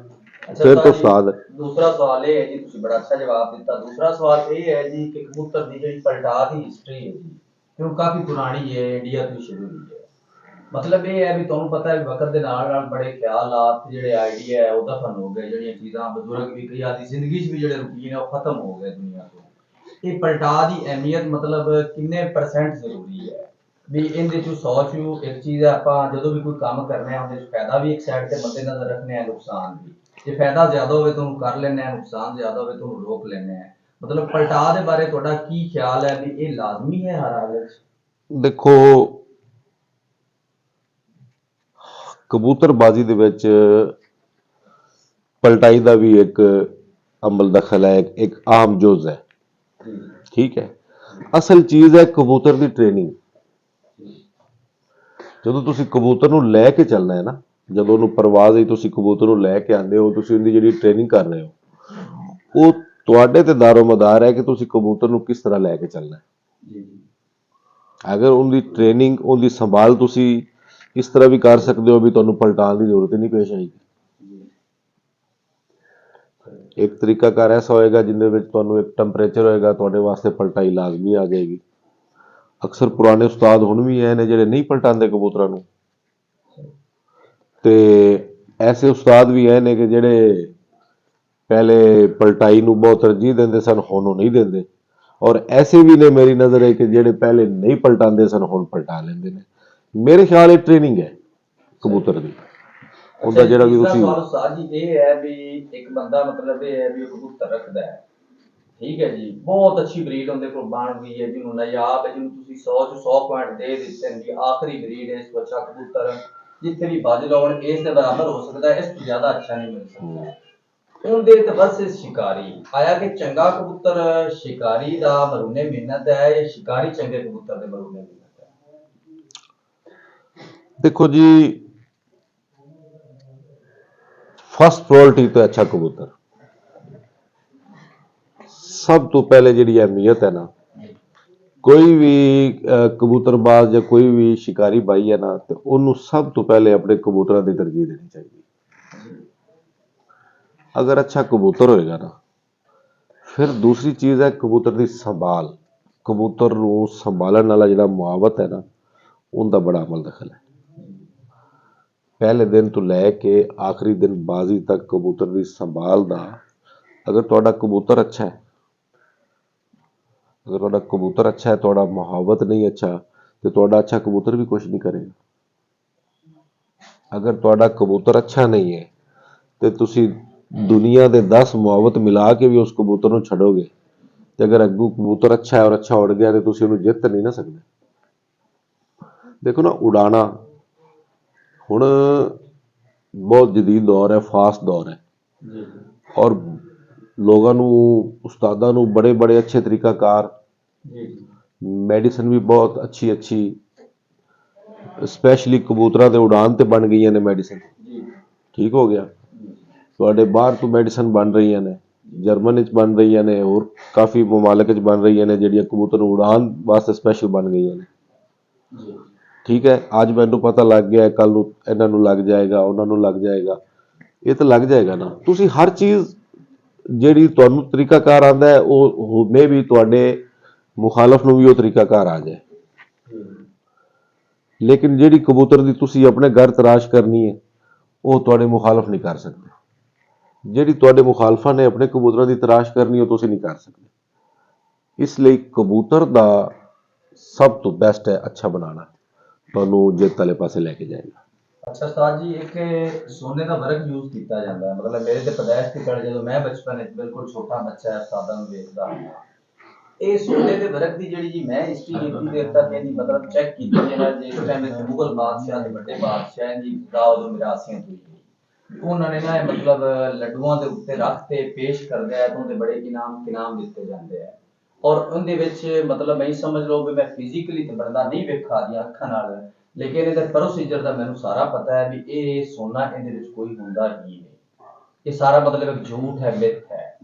ਫਿਰ ਤਾਂ ਉਸਤਾਦ। दूसरा सवाल ये है जी, तुसी बड़ा अच्छा जवाब दिता। दूसरा सवाल ये है जी कि कबूतर दी जेहड़ी पलटा दी हिस्ट्री है जी, क्यों काफी पुरानी है, इंडिया तो शुरू हुई है। मतलब ये है भी तुहानू पता है वक्त दे नाल नाल बड़े ख्यालात जेहड़े आइडिया है वो दफन हो गए, जेहड़ियां चीज़ां बुजुर्ग भी कई आदि जिंदगी च भी जेहड़े रूटीन है वो खत्म हो गए दुनिया तो। ये पलटा दी अहमियत मतलब किन्ने % जरूरी है भी इहदे चों 100 चों एक चीज़ है, आपां जदों भी कोई काम करने हैं उहदे फायदा भी एक साइड ते मद्देनजर रखने हैं, नुकसान भी। जे फायदा ज्यादा होवे तो कर लेने हैं, नुकसान ज्यादा होवे तो रोक लेने हैं। मतलब पलटा दे बारे तुहाडा की ख्याल है भी ये लाजमी है हर हाल विच? देखो कबूतरबाजी दे विच पलटाई का भी एक अमल दखल है, एक आम जुज है, ठीक है। असल चीज है कबूतर की ट्रेनिंग। ਜਦੋਂ ਤੁਸੀਂ ਕਬੂਤਰ ਨੂੰ ਲੈ ਕੇ ਚੱਲਣਾ ਹੈ ਨਾ, ਜਦੋਂ ਉਹਨੂੰ ਪਰਵਾਜ਼ ਲਈ ਤੁਸੀਂ ਕਬੂਤਰ ਨੂੰ ਲੈ ਕੇ ਆਉਂਦੇ ਹੋ, ਤੁਸੀਂ ਉਹਦੀ ਜਿਹੜੀ ਟ੍ਰੇਨਿੰਗ ਕਰ ਰਹੇ ਹੋ, ਉਹ ਤੁਹਾਡੇ ਤੇ ਦਾਰੋਮਦਾਰ ਹੈ ਕਿ ਤੁਸੀਂ ਕਬੂਤਰ ਨੂੰ ਕਿਸ ਤਰ੍ਹਾਂ ਲੈ ਕੇ ਚੱਲਣਾ ਹੈ। ਅਗਰ ਉਹਦੀ ਟ੍ਰੇਨਿੰਗ, ਉਹਦੀ ਸੰਭਾਲ ਤੁਸੀਂ ਇਸ ਤਰ੍ਹਾਂ ਵੀ ਕਰ ਸਕਦੇ ਹੋ ਵੀ ਤੁਹਾਨੂੰ ਪਲਟਾਉਣ ਦੀ ਜ਼ਰੂਰਤ ਹੀ ਨਹੀਂ ਪੇਸ਼ ਆਏਗੀ। ਇੱਕ ਤਰੀਕਾਕਾਰ ਐਸਾ ਹੋਏਗਾ ਜਿਹਦੇ ਵਿੱਚ ਤੁਹਾਨੂੰ ਇੱਕ ਟੈਂਪਰੇਚਰ ਹੋਏਗਾ, ਤੁਹਾਡੇ ਵਾਸਤੇ ਪਲਟਾਈ ਲਾਜ਼ਮੀ ਆ ਜਾਏਗੀ। ਅਕਸਰ ਪੁਰਾਣੇ ਉਸਤਾਦ ਹੁਣ ਵੀ ਇਹ ਨੇ ਜਿਹੜੇ ਨਹੀਂ ਪਲਟਾਉਂਦੇ ਕਬੂਤਰਾਂ ਨੂੰ, ਤੇ ਐਸੇ ਉਸਤਾਦ ਵੀ ਇਹ ਨੇ ਕਿ ਜਿਹੜੇ ਪਹਿਲੇ ਪਲਟਾਈ ਨੂੰ ਬਹੁਤ ਤਰਜੀਹ ਦਿੰਦੇ ਸਨ, ਹੁਣ ਉਹ ਨਹੀਂ ਦਿੰਦੇ। ਔਰ ਐਸੇ ਵੀ ਨੇ ਮੇਰੀ ਨਜ਼ਰ ਹੈ ਕਿ ਜਿਹੜੇ ਪਹਿਲੇ ਨਹੀਂ ਪਲਟਾਉਂਦੇ ਸਨ, ਹੁਣ ਪਲਟਾ ਲੈਂਦੇ ਨੇ। ਮੇਰੇ ਖਿਆਲ ਇਹ ਟ੍ਰੇਨਿੰਗ ਹੈ ਕਬੂਤਰ ਦੀ। ਉਹਦਾ ਜਿਹੜਾ ਵੀ ਤੁਸੀਂ ਸਵਾਲ ਜੀ ਇਹ ਹੈ ਵੀ ਇੱਕ ਬੰਦਾ ਮਤਲਬ ਇਹ ਹੈ ਵੀ ਉਹ ਕਬੂਤਰ ਰੱਖਦਾ ਹੈ, ਠੀਕ ਹੈ ਜੀ, ਬਹੁਤ ਅੱਛੀ ਬਰੀਡ ਉਹਦੇ ਕੋਲ ਬਣ ਗਈ ਹੈ, ਜਿਹਨੂੰ ਨਾਯਾਬ ਹੈ, ਜਿਹਨੂੰ ਤੁਸੀਂ 100 ਚ 100 ਪੁਆਇੰਟ ਦੇ ਦਿੱਤੇ ਨੇ, ਆਖਰੀ ਬਰੀਡ ਹੈ, ਇਸ ਤੋਂ ਅੱਛਾ ਕਬੂਤਰ ਜਿੱਥੇ ਵੀ ਭੱਜ ਲਾਉਣ ਇਸ ਦੇ ਬਰਾਬਰ ਹੋ ਸਕਦਾ ਹੈ, ਇਸ ਤੋਂ ਜ਼ਿਆਦਾ ਅੱਛਾ ਨਹੀਂ ਮਿਲ ਸਕਦਾ। ਉਹਦੇ ਤੇ ਬਸ ਸ਼ਿਕਾਰੀ ਆਇਆ ਕਿ ਚੰਗਾ ਕਬੂਤਰ ਸ਼ਿਕਾਰੀ ਦਾ ਮਰੂਨੇ ਮਿਹਨਤ ਹੈ ਜਾਂ ਸ਼ਿਕਾਰੀ ਚੰਗੇ ਕਬੂਤਰ ਦੇ ਮਰੂਨੇ ਮਿਹਨਤ ਹੈ। ਦੇਖੋ ਜੀ, ਫਸਟ ਪ੍ਰਾਇੋਰਟੀ ਤੇ ਅੱਛਾ ਕਬੂਤਰ। ਸਭ ਤੋਂ ਪਹਿਲੇ ਜਿਹੜੀ ਅਹਿਮੀਅਤ ਹੈ ਨਾ, ਕੋਈ ਵੀ ਕਬੂਤਰਬਾਜ਼ ਜਾਂ ਕੋਈ ਵੀ ਸ਼ਿਕਾਰੀ ਬਾਈ ਹੈ ਨਾ, ਤੇ ਉਹਨੂੰ ਸਭ ਤੋਂ ਪਹਿਲੇ ਆਪਣੇ ਕਬੂਤਰਾਂ ਦੀ ਤਰਜੀਹ ਦੇਣੀ ਚਾਹੀਦੀ। ਅਗਰ ਅੱਛਾ ਕਬੂਤਰ ਹੋਏਗਾ ਨਾ, ਫਿਰ ਦੂਸਰੀ ਚੀਜ਼ ਹੈ ਕਬੂਤਰ ਦੀ ਸੰਭਾਲ। ਕਬੂਤਰ ਨੂੰ ਸੰਭਾਲਣ ਵਾਲਾ ਜਿਹੜਾ ਮੁਆਵਤ ਹੈ ਨਾ, ਉਹਦਾ ਬੜਾ ਅਮਲ ਦਖਲ ਹੈ। ਪਹਿਲੇ ਦਿਨ ਤੋਂ ਲੈ ਕੇ ਆਖਰੀ ਦਿਨ ਬਾਜ਼ੀ ਤੱਕ ਕਬੂਤਰ ਦੀ ਸੰਭਾਲ ਦਾ, ਅਗਰ ਤੁਹਾਡਾ ਕਬੂਤਰ ਅੱਛਾ ਹੈ, ਤੁਹਾਡਾ ਮੁਹਾਵਤ ਨਹੀਂ ਅੱਛਾ, ਤੇ ਤੁਹਾਡਾ ਅੱਛਾ ਕਬੂਤਰ ਵੀ ਕੁਛ ਨਹੀਂ ਕਰੇਗਾ। ਅਗਰ ਤੁਹਾਡਾ ਕਬੂਤਰ ਅੱਛਾ ਨਹੀਂ ਹੈ ਤੇ ਤੁਸੀਂ ਦੁਨੀਆ ਦੇ 10 ਮੁਹਾਵਤ ਮਿਲਾ ਕੇ ਵੀ ਉਸ ਕਬੂਤਰ ਨੂੰ ਛੱਡੋਗੇ, ਤੇ ਅਗਰ ਅੱਗੂ ਕਬੂਤਰ ਅੱਛਾ ਹੈ ਔਰ ਅੱਛਾ ਉੜ ਗਿਆ ਤੇ ਤੁਸੀਂ ਉਹਨੂੰ ਜਿੱਤ ਨਹੀਂ ਨਾ ਸਕਦੇ। ਦੇਖੋ ਨਾ, ਉਡਾਣਾ ਹੁਣ ਬਹੁਤ ਜਦੀਦ ਦੌਰ ਹੈ, ਫਾਸਟ ਦੌਰ ਹੈ, ਔਰ ਲੋਕਾਂ ਨੂੰ, ਉਸਤਾਦਾਂ ਨੂੰ ਬੜੇ ਬੜੇ ਅੱਛੇ ਤਰੀਕਾਕਾਰ, ਮੈਡੀਸਨ ਵੀ ਬਹੁਤ ਅੱਛੀ ਸਪੈਸ਼ਲੀ ਕਬੂਤਰਾਂ ਦੇ ਉਡਾਨ ਤੇ ਬਣ ਗਈਆਂ ਨੇ ਮੈਡੀਸਨ। ਠੀਕ ਹੋ ਗਿਆ, ਤੁਹਾਡੇ ਬਾਹਰ ਤੋਂ ਮੈਡੀਸਨ ਬਣ ਰਹੀਆਂ ਨੇ, ਜਰਮਨ ਵਿੱਚ ਬਣ ਰਹੀਆਂ ਨੇ, ਹੋਰ ਕਾਫੀ ਮਮਾਲਕ ਵਿੱਚ ਬਣ ਰਹੀਆਂ ਨੇ, ਜਿਹੜੀਆਂ ਕਬੂਤਰ ਨੂੰ ਉਡਾਨ ਵਾਸਤੇ ਸਪੈਸ਼ਲ ਬਣ ਗਈਆਂ ਨੇ। ਠੀਕ ਹੈ, ਅੱਜ ਮੈਨੂੰ ਪਤਾ ਲੱਗ ਗਿਆ, ਕੱਲ ਨੂੰ ਇਹਨਾਂ ਨੂੰ ਲੱਗ ਜਾਏਗਾ, ਉਹਨਾਂ ਨੂੰ ਲੱਗ ਜਾਏਗਾ, ਇਹ ਤਾਂ ਲੱਗ ਜਾਏਗਾ ਨਾ। ਤੁਸੀਂ ਹਰ ਚੀਜ਼ ਜਿਹੜੀ ਤੁਹਾਨੂੰ ਤਰੀਕਾਕਾਰ ਆਉਂਦਾ ਹੈ, ਉਹ ਮੇ ਵੀ ਤੁਹਾਡੇ ਮੁਖਾਲਫ ਨੂੰ ਵੀ ਉਹ ਤਰੀਕਾਕਾਰ ਆ ਜਾਏ, ਲੇਕਿਨ ਜਿਹੜੀ ਕਬੂਤਰ ਦੀ ਤੁਸੀਂ ਆਪਣੇ ਘਰ ਤਰਾਸ਼ ਕਰਨੀ ਹੈ, ਉਹ ਤੁਹਾਡੇ ਮੁਖਾਲਫ ਨਹੀਂ ਕਰ ਸਕਦੇ। ਜਿਹੜੀ ਤੁਹਾਡੇ ਮੁਖਾਲਫਾਂ ਨੇ ਆਪਣੇ ਕਬੂਤਰਾਂ ਦੀ ਤਰਾਸ਼ ਕਰਨੀ, ਉਹ ਤੁਸੀਂ ਨਹੀਂ ਕਰ ਸਕਦੇ। ਇਸ ਲਈ ਕਬੂਤਰ ਦਾ ਸਭ ਤੋਂ ਬੈਸਟ ਹੈ ਅੱਛਾ ਬਣਾਉਣਾ, ਤੁਹਾਨੂੰ ਜਿੱਤ ਵਾਲੇ ਪਾਸੇ ਲੈ ਕੇ ਜਾਏਗਾ। ਅੱਛਾ ਉਸਤਾਦ ਜੀ, ਇੱਕ ਸੋਨੇ ਦਾ ਵਰਕ ਯੂਜ਼ ਕੀਤਾ ਜਾਂਦਾ ਹੈ, ਮਤਲਬ ਮੇਰੇ ਤੇ ਪਦਾਇਸ਼ ਤੇ ਕਰ, ਜਦੋਂ ਮੈਂ ਬਚਪਨ ਵਿੱਚ ਬਿਲਕੁਲ ਛੋਟਾ ਬੱਚਾ ਹੈ, ਉਸਤਾਦਾਂ ਨੂੰ ਵੇਖਦਾ ਇਹ ਸੋਨੇ ਦੇ ਵਰਕ ਦੀ ਜਿਹੜੀ ਜੀ ਮੈਂ ਹਿਸਟਰੀ ਕੀਤੀ ਦੇਰ ਤੱਕ ਇਹਦੀ ਮਤਲਬ ਚੈੱਕ ਕੀਤੀ ਹੈ, ਜਿਸ ਟਾਈਮ ਵਿੱਚ ਮੁਗਲ ਬਾਦਸ਼ਾਹ ਦੇ ਵੱਡੇ ਬਾਦਸ਼ਾਹ ਦੀ ਉਦੋਂ ਮਿਰਾਸੀਆਂ ਹੋਈ, ਉਹਨਾਂ ਨੇ ਨਾ ਮਤਲਬ ਲੱਡੂਆਂ ਦੇ ਉੱਤੇ ਰੱਖ ਤੇ ਪੇਸ਼ ਕਰਦੇ ਆ, ਉਹਦੇ ਬੜੇ ਇਨਾਮ ਦਿੱਤੇ ਜਾਂਦੇ ਆ। ਔਰ ਉਹਦੇ ਵਿੱਚ ਮਤਲਬ ਮੈਂ ਸਮਝ ਲਓ ਵੀ ਮੈਂ ਫਿਜ਼ੀਕਲੀ ਤੇ ਬੰਦਾ ਨਹੀਂ ਵੇਖਾ ਦੀਆਂ ਅੱਖਾਂ ਨਾਲ, ਲੇਕਿਨ ਇਹਦਾ ਪ੍ਰੋਸੀਜਰ ਦਾ ਮੈਨੂੰ ਸਾਰਾ ਪਤਾ ਹੈ ਵੀ ਇਹ ਸੋਨਾ ਇਹਦੇ ਵਿੱਚ ਕੋਈ ਹੁੰਦਾ ਹੀ ਨਹੀਂ, ਇਹ ਸਾਰਾ ਮਤਲਬ ਇੱਕ ਝੂਠ ਹੈ, ਮਿੱਥ ਹੈ,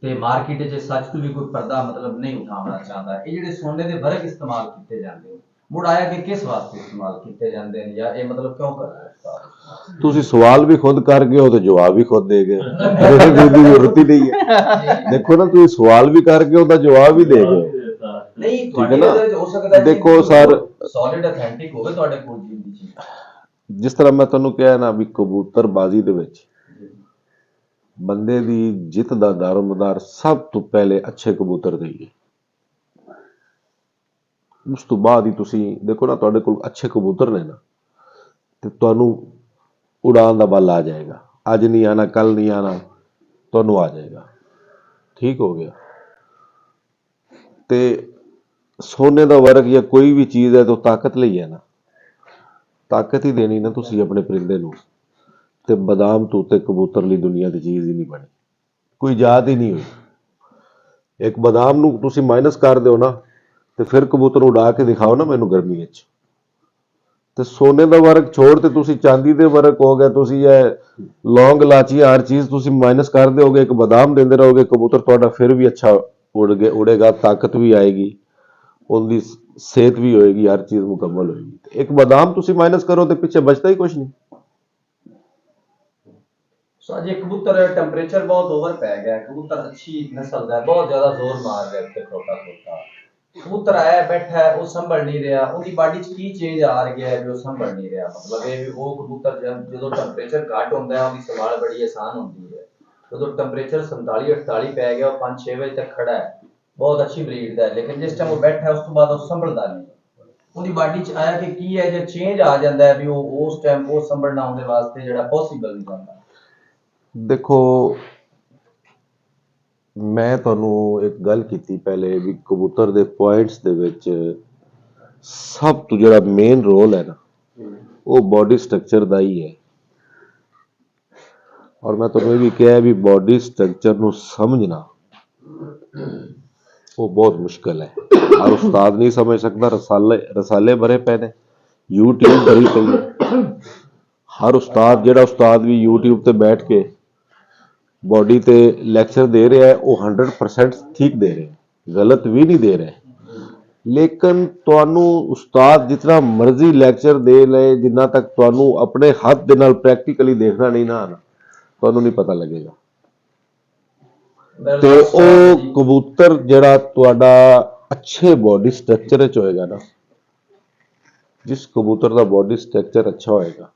ਤੇ ਮਾਰਕੀਟ 'ਚ ਸੱਚ ਤੋਂ ਵੀ ਕੋਈ ਪਰਦਾ ਮਤਲਬ ਨਹੀਂ ਉਠਾਉਣਾ ਚਾਹੁੰਦਾ। ਇਹ ਜਿਹੜੇ ਸੋਨੇ ਦੇ ਵਰਕ ਇਸਤੇਮਾਲ ਕੀਤੇ ਜਾਂਦੇ ਹੋ, ਮੁੜ ਆਇਆ ਕਿ ਕਿਸ ਵਾਸਤੇ ਇਸਤੇਮਾਲ ਕੀਤੇ ਜਾਂਦੇ ਨੇ, ਜਾਂ ਇਹ ਮਤਲਬ ਕਿਉਂ ਕਰਨਾ? ਤੁਸੀਂ ਸਵਾਲ ਵੀ ਖੁਦ ਕਰ ਗਏ ਹੋ ਤੇ ਜਵਾਬ ਵੀ ਖੁਦ ਦੇ ਗਏ, ਦੀ ਜ਼ਰੂਰਤ ਹੀ ਨਹੀਂ ਹੈ। ਦੇਖੋ ਨਾ, ਤੁਸੀਂ ਸਵਾਲ ਵੀ ਕਰ ਗਏ ਹੋ ਤਾਂ ਜਵਾਬ ਵੀ ਦੇ ਗਏ। ਨਹੀਂ ਤੁਹਾਡੇ ਹੋ ਸਕਦਾ ਦੇਖੋ ਸਰ, ਸੋਲਿਡ ਅਥੈਂਟਿਕ ਹੋਵੇ ਤੁਹਾਡੇ ਕੋਲ ਜੀ ਦੀ ਚੀਜ਼। ਜਿਸ ਤਰ੍ਹਾਂ ਮੈਂ ਤੁਹਾਨੂੰ ਕਿਹਾ ਨਾ ਵੀ ਕਬੂਤਰਬਾਜ਼ੀ ਦੇ ਵਿੱਚ ਬੰਦੇ ਦੀ ਜਿੱਤ ਦਾ ਦਾਰੋਮਦਾਰ ਸਭ ਤੋਂ ਪਹਿਲੇ ਅੱਛੇ ਕਬੂਤਰ ਦੇ ਹੀ, ਉਸ ਤੋਂ ਬਾਅਦ ਹੀ ਤੁਸੀਂ ਦੇਖੋ ਨਾ, ਤੁਹਾਡੇ ਕੋਲ ਅੱਛੇ ਕਬੂਤਰ ਨੇ ਨਾ, ਤੇ ਤੁਹਾਨੂੰ ਉਡਾਨ ਦਾ ਬਲ ਆ ਜਾਏਗਾ। ਅੱਜ ਨਹੀਂ ਆਣਾ, ਕੱਲ ਨਹੀਂ ਆਣਾ, ਤੁਹਾਨੂੰ ਆ ਜਾਏਗਾ। ਠੀਕ ਹੋ ਗਿਆ। ਤੇ ਸੋਨੇ ਦਾ ਵਰਕ ਜਾਂ ਕੋਈ ਵੀ ਚੀਜ਼ ਹੈ ਤਾਂ ਤਾਕਤ ਲਈ ਹੈ ਨਾ, ਤਾਕਤ ਹੀ ਦੇਣੀ ਨਾ ਤੁਸੀਂ ਆਪਣੇ ਪਰਿੰਦੇ ਨੂੰ। ਤੇ ਬਦਾਮ ਤੋਂ ਉੱਤੇ ਕਬੂਤਰ ਲਈ ਦੁਨੀਆ ਦੀ ਚੀਜ਼ ਹੀ ਨਹੀਂ ਬਣੀ, ਕੋਈ ਯਾਦ ਹੀ ਨਹੀਂ ਹੋਈ। ਇੱਕ ਬਦਾਮ ਨੂੰ ਤੁਸੀਂ ਮਾਈਨਸ ਕਰ ਦਿਓ ਨਾ, ਤੇ ਫਿਰ ਕਬੂਤਰ ਉਡਾ ਕੇ ਦਿਖਾਓ ਨਾ ਮੈਨੂੰ ਗਰਮੀ ਵਿੱਚ, ਤੇ ਸੋਨੇ ਦਾ ਵਰਕ ਛੋੜ ਤੇ ਤੁਸੀਂ ਚਾਂਦੀ ਦੇ ਵਰਕ ਹੋ ਗਿਆ, ਤੁਸੀਂ ਇਹ ਲੌਂਗ ਇਲਾਚੀਆਂ ਹਰ ਚੀਜ਼ ਤੁਸੀਂ ਮਾਈਨਸ ਕਰ ਦਿਓਗੇ, ਇੱਕ ਬਦਾਮ ਦਿੰਦੇ ਰਹੋਗੇ, ਕਬੂਤਰ ਤੁਹਾਡਾ ਫਿਰ ਵੀ ਅੱਛਾ ਉੜੇਗਾ, ਤਾਕਤ ਵੀ ਆਏਗੀ, ਉਹਦੀ ਸਿਹਤ ਵੀ ਹੋਏਗੀ, ਹਰ ਚੀਜ਼ ਮੁਕੰਮਲ ਹੋਏਗੀ। ਇੱਕ ਬਦਾਮ ਤੁਸੀਂ ਮਾਈਨਸ ਕਰੋ ਤੇ ਪਿੱਛੇ ਬਚਦਾ ਹੀ ਕੁਝ ਨਹੀਂ। ਅੱਜ ਕਬੂਤਰ ਟੈਂਪਰੇਚਰ ਬਹੁਤ ਓਵਰ ਪੈ ਗਿਆ, ਕਬੂਤਰ ਅੱਛੀ ਨਸਲ ਦਾ ਬਹੁਤ ਜ਼ਿਆਦਾ ਜ਼ੋਰ ਮਾਰ ਰਿਹਾ ਉੱਤੇ ਖੋਤਾ ਕਬੂਤਰ ਆਇਆ ਬੈਠਾ ਹੈ, ਉਹ ਸੰਭਲ ਨਹੀਂ ਰਿਹਾ, ਉਹਦੀ ਬਾਡੀ 'ਚ ਕੀ ਚੇਂਜ ਆ ਗਿਆ ਹੈ ਵੀ ਉਹ ਸੰਭਲ ਨਹੀਂ ਰਿਹਾ। ਮਤਲਬ ਇਹ ਵੀ ਉਹ ਕਬੂਤਰ ਜਦੋਂ ਟੈਂਪਰੇਚਰ ਘੱਟ ਹੁੰਦਾ ਹੈ ਉਹਦੀ ਸੰਭਾਲ ਬੜੀ ਆਸਾਨ ਹੁੰਦੀ ਹੈ। ਜਦੋਂ ਟੈਂਪਰੇਚਰ 47-48 ਪੈ ਗਿਆ, ਉਹ 5-6 ਵਜੇ ਤੱਕ ਖੜਾ ਹੈ, ਬਹੁਤ ਅੱਛੀ ਬਰੀਡ ਦਾ ਹੈ, ਲੇਕਿਨ ਜਿਸ ਟਾਈਮ ਉਹ ਬੈਠਾ ਹੈ ਉਸ ਤੋਂ ਬਾਅਦ ਉਹ ਸੰਭਲਦਾ ਨਹੀਂ। ਉਹਦੀ ਬਾਡੀ 'ਚ ਆਇਆ ਕਿ ਕੀ ਹੈ ਜੇ ਚੇਂਜ ਆ ਜਾਂਦਾ ਹੈ ਵੀ ਉਹ ਉਸ ਟਾਈਮ ਉਹ ਸੰਭਲਣਾ ਉਹਦੇ ਵਾਸਤੇ ਜਿਹੜਾ ਪੋਸੀਬਲ ਨਹੀਂ ਜਾਂਦਾ। ਦੇਖੋ, ਮੈਂ ਤੁਹਾਨੂੰ ਇੱਕ ਗੱਲ ਕੀਤੀ ਪਹਿਲੇ ਵੀ ਕਬੂਤਰ ਦੇ ਪੁਆਇੰਟਸ ਦੇ ਵਿੱਚ ਸਭ ਤੋਂ ਜਿਹੜਾ ਮੇਨ ਰੋਲ ਹੈ ਨਾ, ਉਹ ਬਾਡੀ ਸਟਰਕਚਰ ਦਾ ਹੀ ਹੈ। ਔਰ ਮੈਂ ਤੁਹਾਨੂੰ ਇਹ ਵੀ ਕਿਹਾ ਵੀ ਬਾਡੀ ਸਟਰਕਚਰ ਨੂੰ ਸਮਝਣਾ ਉਹ ਬਹੁਤ ਮੁਸ਼ਕਲ ਹੈ। ਹਰ ਉਸਤਾਦ ਨਹੀਂ ਸਮਝ ਸਕਦਾ। ਰਸਾਲੇ ਭਰੇ ਪਏ ਨੇ, YouTube ਭਰੀ ਪਈ ਹੈ। ਹਰ ਉਸਤਾਦ, ਜਿਹੜਾ ਉਸਤਾਦ ਵੀ YouTube ਤੇ ਬੈਠ ਕੇ ਬਾਡੀ ਤੇ ਲੈਕਚਰ ਦੇ ਰਿਹਾ ਹੈ, ਉਹ 100% ਠੀਕ ਦੇ ਰਿਹਾ, ਗਲਤ ਵੀ ਨਹੀਂ ਦੇ ਰਿਹਾ। ਲੇਕਿਨ ਤੁਹਾਨੂੰ ਉਸਤਾਦ ਜਿਤਨਾ ਮਰਜ਼ੀ ਲੈਕਚਰ ਦੇ ਲਏ, ਜਿੰਨਾ ਤੱਕ ਤੁਹਾਨੂੰ ਆਪਣੇ ਹੱਥ ਦੇ ਨਾਲ ਪ੍ਰੈਕਟੀਕਲੀ ਦੇਖਣਾ ਨਹੀਂ ਨਾ, ਤੁਹਾਨੂੰ ਨਹੀਂ ਪਤਾ ਲੱਗੇਗਾ। ਤੇ ਉਹ ਕਬੂਤਰ ਜਿਹੜਾ ਤੁਹਾਡਾ ਅੱਛੇ ਬਾਡੀ ਸਟਰਕਚਰ ਵਿੱਚ ਹੋਏਗਾ ਨਾ, ਜਿਸ ਕਬੂਤਰ ਦਾ ਬਾਡੀ ਸਟਰਕਚਰ ਅੱਛਾ ਹੋਏਗਾ,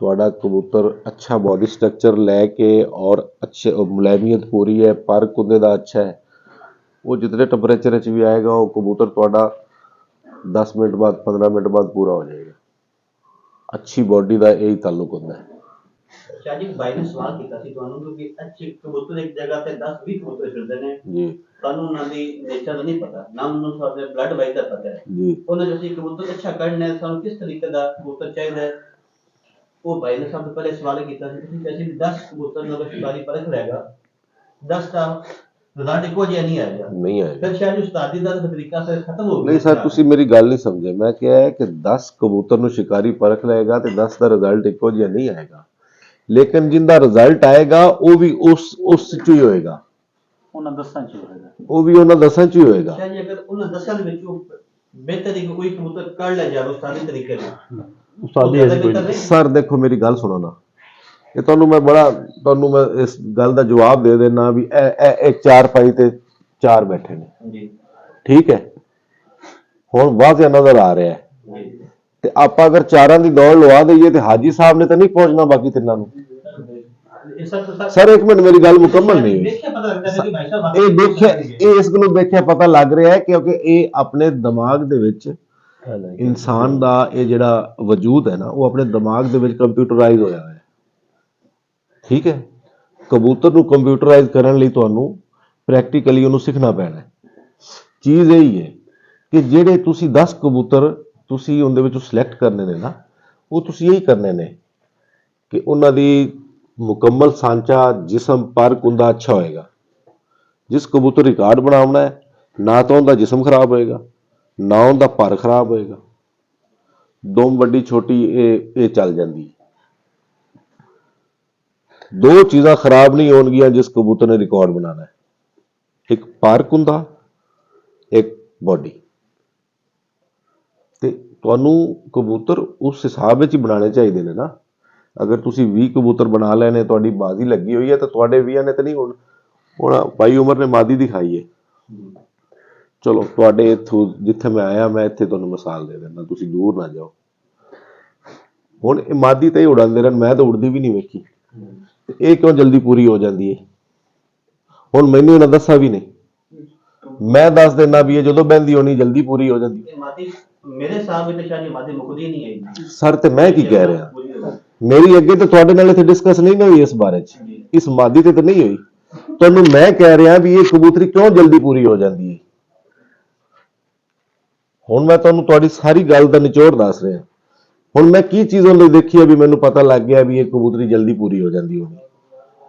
ਤੁਹਾਡਾ ਕਬੂਤਰ ਅੱਛਾ ਬਾਡੀ ਸਟਰਕਚਰ ਲੈ ਕੇ ਔਰ ਅੱਛੇ ਮੁਲਾਇਮੀਅਤ ਪੂਰੀ ਹੈ, ਪਰ ਕੁੰਦੇ ਦਾ ਅੱਛਾ ਹੈ, ਉਹ ਜਿਤਨੇ ਟੈਂਪਰੇਚਰ ਵਿੱਚ ਵੀ ਆਏਗਾ ਉਹ ਕਬੂਤਰ ਤੁਹਾਡਾ 10 ਮਿੰਟ ਬਾਅਦ 15 ਮਿੰਟ ਬਾਅਦ ਪੂਰਾ ਹੋ ਜਾਏਗਾ। ਅੱਛੀ ਬਾਡੀ ਦਾ ਇਹੀ ਤਾਲੁਕ ਹੁੰਦਾ ਹੈ। ਸ਼ਾਹ ਜੀ, ਭਾਈ ਨੇ ਸਵਾਲ ਕੀਤਾ ਸੀ ਤੁਹਾਨੂੰ, ਕਿਉਂਕਿ ਅੱਛੇ ਕਬੂਤਰ ਇੱਕ ਜਗ੍ਹਾ ਤੇ 10-20 ਕਬੂਤਰ ਫਿਰਦੇ ਨੇ ਜੀ, ਤੁਹਾਨੂੰ ਉਹਨਾਂ ਦੀ ਨੇਚਰ ਦਾ ਨਹੀਂ ਪਤਾ, ਨਾ ਉਹਨਾਂ ਨੂੰ ਸਾਡੇ ਬਲੱਡ ਵਾਈਜ਼ ਦਾ ਪਤਾ ਹੈ ਜੀ, ਉਹਨਾਂ ਜੋ ਅਸੀਂ ਕਬੂਤਰ ਅੱਛਾ ਕੱਢਣਾ ਹੈ, ਸਾਨੂੰ ਕਿਸ ਤਰੀਕੇ ਦਾ ਕਬੂਤਰ ਚਾਹੀਦਾ ਹੈ। ਉਹ ਭਾਈ ਨੇ ਸਭ ਤੋਂ ਪਹਿਲੇ ਸਵਾਲ ਕੀਤਾ ਸੀ, ਤੁਸੀਂ ਕਹਿੰਦੇ ਸੀ 10 ਕਬੂਤਰ ਨੂੰ ਅਗਰ ਸ਼ਿਕਾਰੀ ਪਰਖ ਲਏਗਾ, 10 ਦਾ ਰਿਜ਼ਲਟ ਇੱਕੋ ਜਿਹਾ ਨਹੀਂ ਆਏਗਾ। ਨਹੀਂ ਆਏਗਾ। ਫਿਰ ਸ਼ਾਇਦ ਉਸਤਾਦੀ ਦਾ ਤਰੀਕਾ ਫਿਰ ਖਤਮ ਹੋ ਗਿਆ। ਨਹੀਂ ਸਰ, ਤੁਸੀਂ ਮੇਰੀ ਗੱਲ ਨਹੀਂ ਸਮਝੇ। ਮੈਂ ਕਿਹਾ ਹੈ ਕਿ 10 ਕਬੂਤਰ ਨੂੰ ਸ਼ਿਕਾਰੀ ਪਰਖ ਲਏਗਾ ਤੇ 10 ਦਾ ਰਿਜ਼ਲਟ ਇੱਕੋ ਜਿਹਾ ਨਹੀਂ ਆਏਗਾ, ਲੇਕਿਨ ਜਿੰਦਾ ਰਿਜ਼ਲਟ ਆਏਗਾ ਉਹ ਵੀ ਉਸ ਚ ਹੀ ਹੋਏਗਾ, ਉਹਨਾਂ ਦੱਸਾਂ ਚ ਹੋਏਗਾ, ਉਹ ਵੀ ਉਹਨਾਂ 10 ਚ ਹੀ ਹੋਏਗਾ। ਸ਼ਾਇਦ ਜੀ ਅਗਰ ਉਹਨਾਂ 10 ਦੇ ਵਿੱਚੋਂ ਬਿਹਤਰੀਨ ਕੋਈ ਕਬੂਤਰ ਕੱਢ ਲਿਆ ਜਾਵੇ ਉਸਤਾਦੀ ਤਰੀਕੇ ਨਾਲ, ਉਸਤਾਦੀ ਐਸੀ ਕੋਈ ਨਹੀਂ। ਸਰ ਦੇਖੋ, ਮੇਰੀ ਗੱਲ ਸੁਣੋ ਨਾ, ਇਹ ਤੁਹਾਨੂੰ ਮੈਂ ਇਸ ਗੱਲ ਦਾ ਜਵਾਬ ਦੇ ਦੇਣਾ ਵੀ ਇਹ 4 ਪਾਈ ਤੇ 4 ਬੈਠੇ ਨੇ ਜੀ, ਠੀਕ ਹੈ, ਹੁਣ ਵਾਜ਼ਿਆ ਨਜ਼ਰ ਆ ਰਿਹਾ ਹੈ। ਜੀ ਤੇ ਆਪਾਂ ਅਗਰ 4 ਦੀ ਦੌੜ ਲਵਾ ਦਈਏ ਤੇ ਹਾਜੀ ਸਾਹਿਬ ਨੇ ਤਾਂ ਨਹੀਂ ਪਹੁੰਚਣਾ ਬਾਕੀ 3 ਨੂੰ। ਸਰ ਇੱਕ ਮਿੰਟ, ਮੇਰੀ ਗੱਲ ਮੁਕੰਮਲ ਨਹੀਂ ਹੋਈ। ਇਹ ਦੇਖਿਆ, ਇਹ ਇਸ ਨੂੰ ਦੇਖਿਆ ਪਤਾ ਲੱਗ ਰਿਹਾ ਹੈ, ਕਿਉਂਕਿ ਇਹ ਆਪਣੇ ਦਿਮਾਗ ਦੇ ਵਿੱਚ ਇਨਸਾਨ ਦਾ ਇਹ ਜਿਹੜਾ ਵਜੂਦ ਹੈ ਨਾ, ਉਹ ਆਪਣੇ ਦਿਮਾਗ ਦੇ ਵਿੱਚ ਕੰਪਿਊਟਰਾਈਜ਼ ਹੋਇਆ ਹੈ। ਠੀਕ ਹੈ, ਕਬੂਤਰ ਨੂੰ ਕੰਪਿਊਟਰਾਈਜ਼ ਕਰਨ ਲਈ ਤੁਹਾਨੂੰ ਪ੍ਰੈਕਟੀਕਲੀ ਉਹਨੂੰ ਸਿੱਖਣਾ ਪੈਣਾ ਹੈ। ਚੀਜ਼ ਇਹ ਹੀ ਹੈ ਕਿ ਜਿਹੜੇ ਤੁਸੀਂ 10 ਕਬੂਤਰ ਤੁਸੀਂ ਉਹਦੇ ਵਿੱਚੋਂ ਸਿਲੈਕਟ ਕਰਨੇ ਨੇ ਨਾ, ਉਹ ਤੁਸੀਂ ਇਹੀ ਕਰਨੇ ਨੇ ਕਿ ਉਹਨਾਂ ਦੀ ਮੁਕੰਮਲ ਸਾਂਚਾ, ਜਿਸਮ, ਪਰ ਕੁੰਦਾ ਅੱਛਾ ਹੋਏਗਾ। ਜਿਸ ਕਬੂਤਰ ਰਿਕਾਰਡ ਬਣਾਉਣਾ ਹੈ, ਨਾ ਤਾਂ ਉਹਦਾ ਜਿਸਮ ਖਰਾਬ ਹੋਏਗਾ, ਨਾ ਉਹਦਾ ਪਰ ਖਰਾਬ ਹੋਏਗਾ। ਦੁਮ ਵੱਡੀ ਛੋਟੀ ਇਹ ਚੱਲ ਜਾਂਦੀ ਹੈ। 2 ਚੀਜ਼ਾਂ ਖਰਾਬ ਨਹੀਂ ਹੋਣਗੀਆਂ ਜਿਸ ਕਬੂਤਰ ਨੇ ਰਿਕਾਰਡ ਬਣਾਉਣਾ ਹੈ, ਇੱਕ ਪਰ ਕੁੰਦਾ, ਇੱਕ ਬਾਡੀ। ਤੇ ਤੁਹਾਨੂੰ ਕਬੂਤਰ ਉਸ ਹਿਸਾਬ ਵਿੱਚ ਹੀ ਬਣਾਉਣੇ ਚਾਹੀਦੇ ਨੇ ਨਾ। ਅਗਰ ਤੁਸੀਂ 20 ਕਬੂਤਰ ਬਣਾ ਲੈਣੇ, ਤੁਹਾਡੀ ਬਾਜ਼ੀ ਲੱਗੀ ਹੋਈ ਹੈ, ਤਾਂ ਤੁਹਾਡੇ 20 ਨੇ ਤਾਂ ਨਹੀਂ ਹੁਣ ਭਾਈ ਉਮਰ ਨੇ ਮਾਦੀ ਦਿਖਾਈ ਹੈ। ਚਲੋ ਤੁਹਾਡੇ ਇੱਥੋਂ ਜਿੱਥੇ ਮੈਂ ਆਇਆ, ਮੈਂ ਇੱਥੇ ਤੁਹਾਨੂੰ ਮਿਸਾਲ ਦੇ ਦਿੰਦਾ, ਤੁਸੀਂ ਦੂਰ ਨਾ ਜਾਓ। ਹੁਣ ਇਹ ਮਾਦੀ ਤਾਂ ਹੀ ਉਡਾਉਂਦੇ ਰਹਿਣ, ਮੈਂ ਤਾਂ ਉਡਦੀ ਵੀ ਨਹੀਂ ਵੇਖੀ, ਇਹ ਕਿਉਂ ਜਲਦੀ ਪੂਰੀ ਹੋ ਜਾਂਦੀ ਹੈ? ਹੁਣ ਮੈਨੂੰ ਇਹਨਾਂ ਦੱਸਿਆ ਵੀ ਨਹੀਂ, ਮੈਂ ਦੱਸ ਦਿੰਦਾ ਵੀ ਇਹ ਜਦੋਂ ਬਹਿੰਦੀ ਹੋਣੀ ਜਲਦੀ ਪੂਰੀ ਹੋ ਜਾਂਦੀ। ਮੇਰੇ ਹਿਸਾਬ ਵਿੱਚ ਸ਼ਾਇਦ ਮਾਦੀ ਮੁਕਦੀ ਨਹੀਂ ਹੈ ਸਰ। ਤੇ ਮੈਂ ਕੀ ਕਹਿ ਰਿਹਾ, ਮੇਰੀ ਅੱਗੇ ਤਾਂ ਤੁਹਾਡੇ ਨਾਲ ਇੱਥੇ ਡਿਸਕਸ ਨਹੀਂ ਹੋਈ ਇਸ ਬਾਰੇ ਚ, ਇਸ ਮਾਦੀ ਤੇ ਤਾਂ ਨਹੀਂ ਹੋਈ। ਤੁਹਾਨੂੰ ਮੈਂ ਕਹਿ ਰਿਹਾ ਵੀ ਇਹ ਕਬੂਤਰੀ ਕਿਉਂ ਜਲਦੀ ਪੂਰੀ ਹੋ ਜਾਂਦੀ ਹੈ। ਹੁਣ ਮੈਂ ਤੁਹਾਨੂੰ ਤੁਹਾਡੀ ਸਾਰੀ ਗੱਲ ਦਾ ਨਿਚੋੜ ਦੱਸ ਰਿਹਾ। ਹੁਣ ਮੈਂ ਕੀ ਚੀਜ਼ ਉਹਦੇ ਦੇਖੀ ਹੈ ਵੀ ਮੈਨੂੰ ਪਤਾ ਲੱਗ ਗਿਆ ਵੀ ਇਹ ਕਬੂਤਰੀ ਜਲਦੀ ਪੂਰੀ ਹੋ ਜਾਂਦੀ ਹੋਣੀ।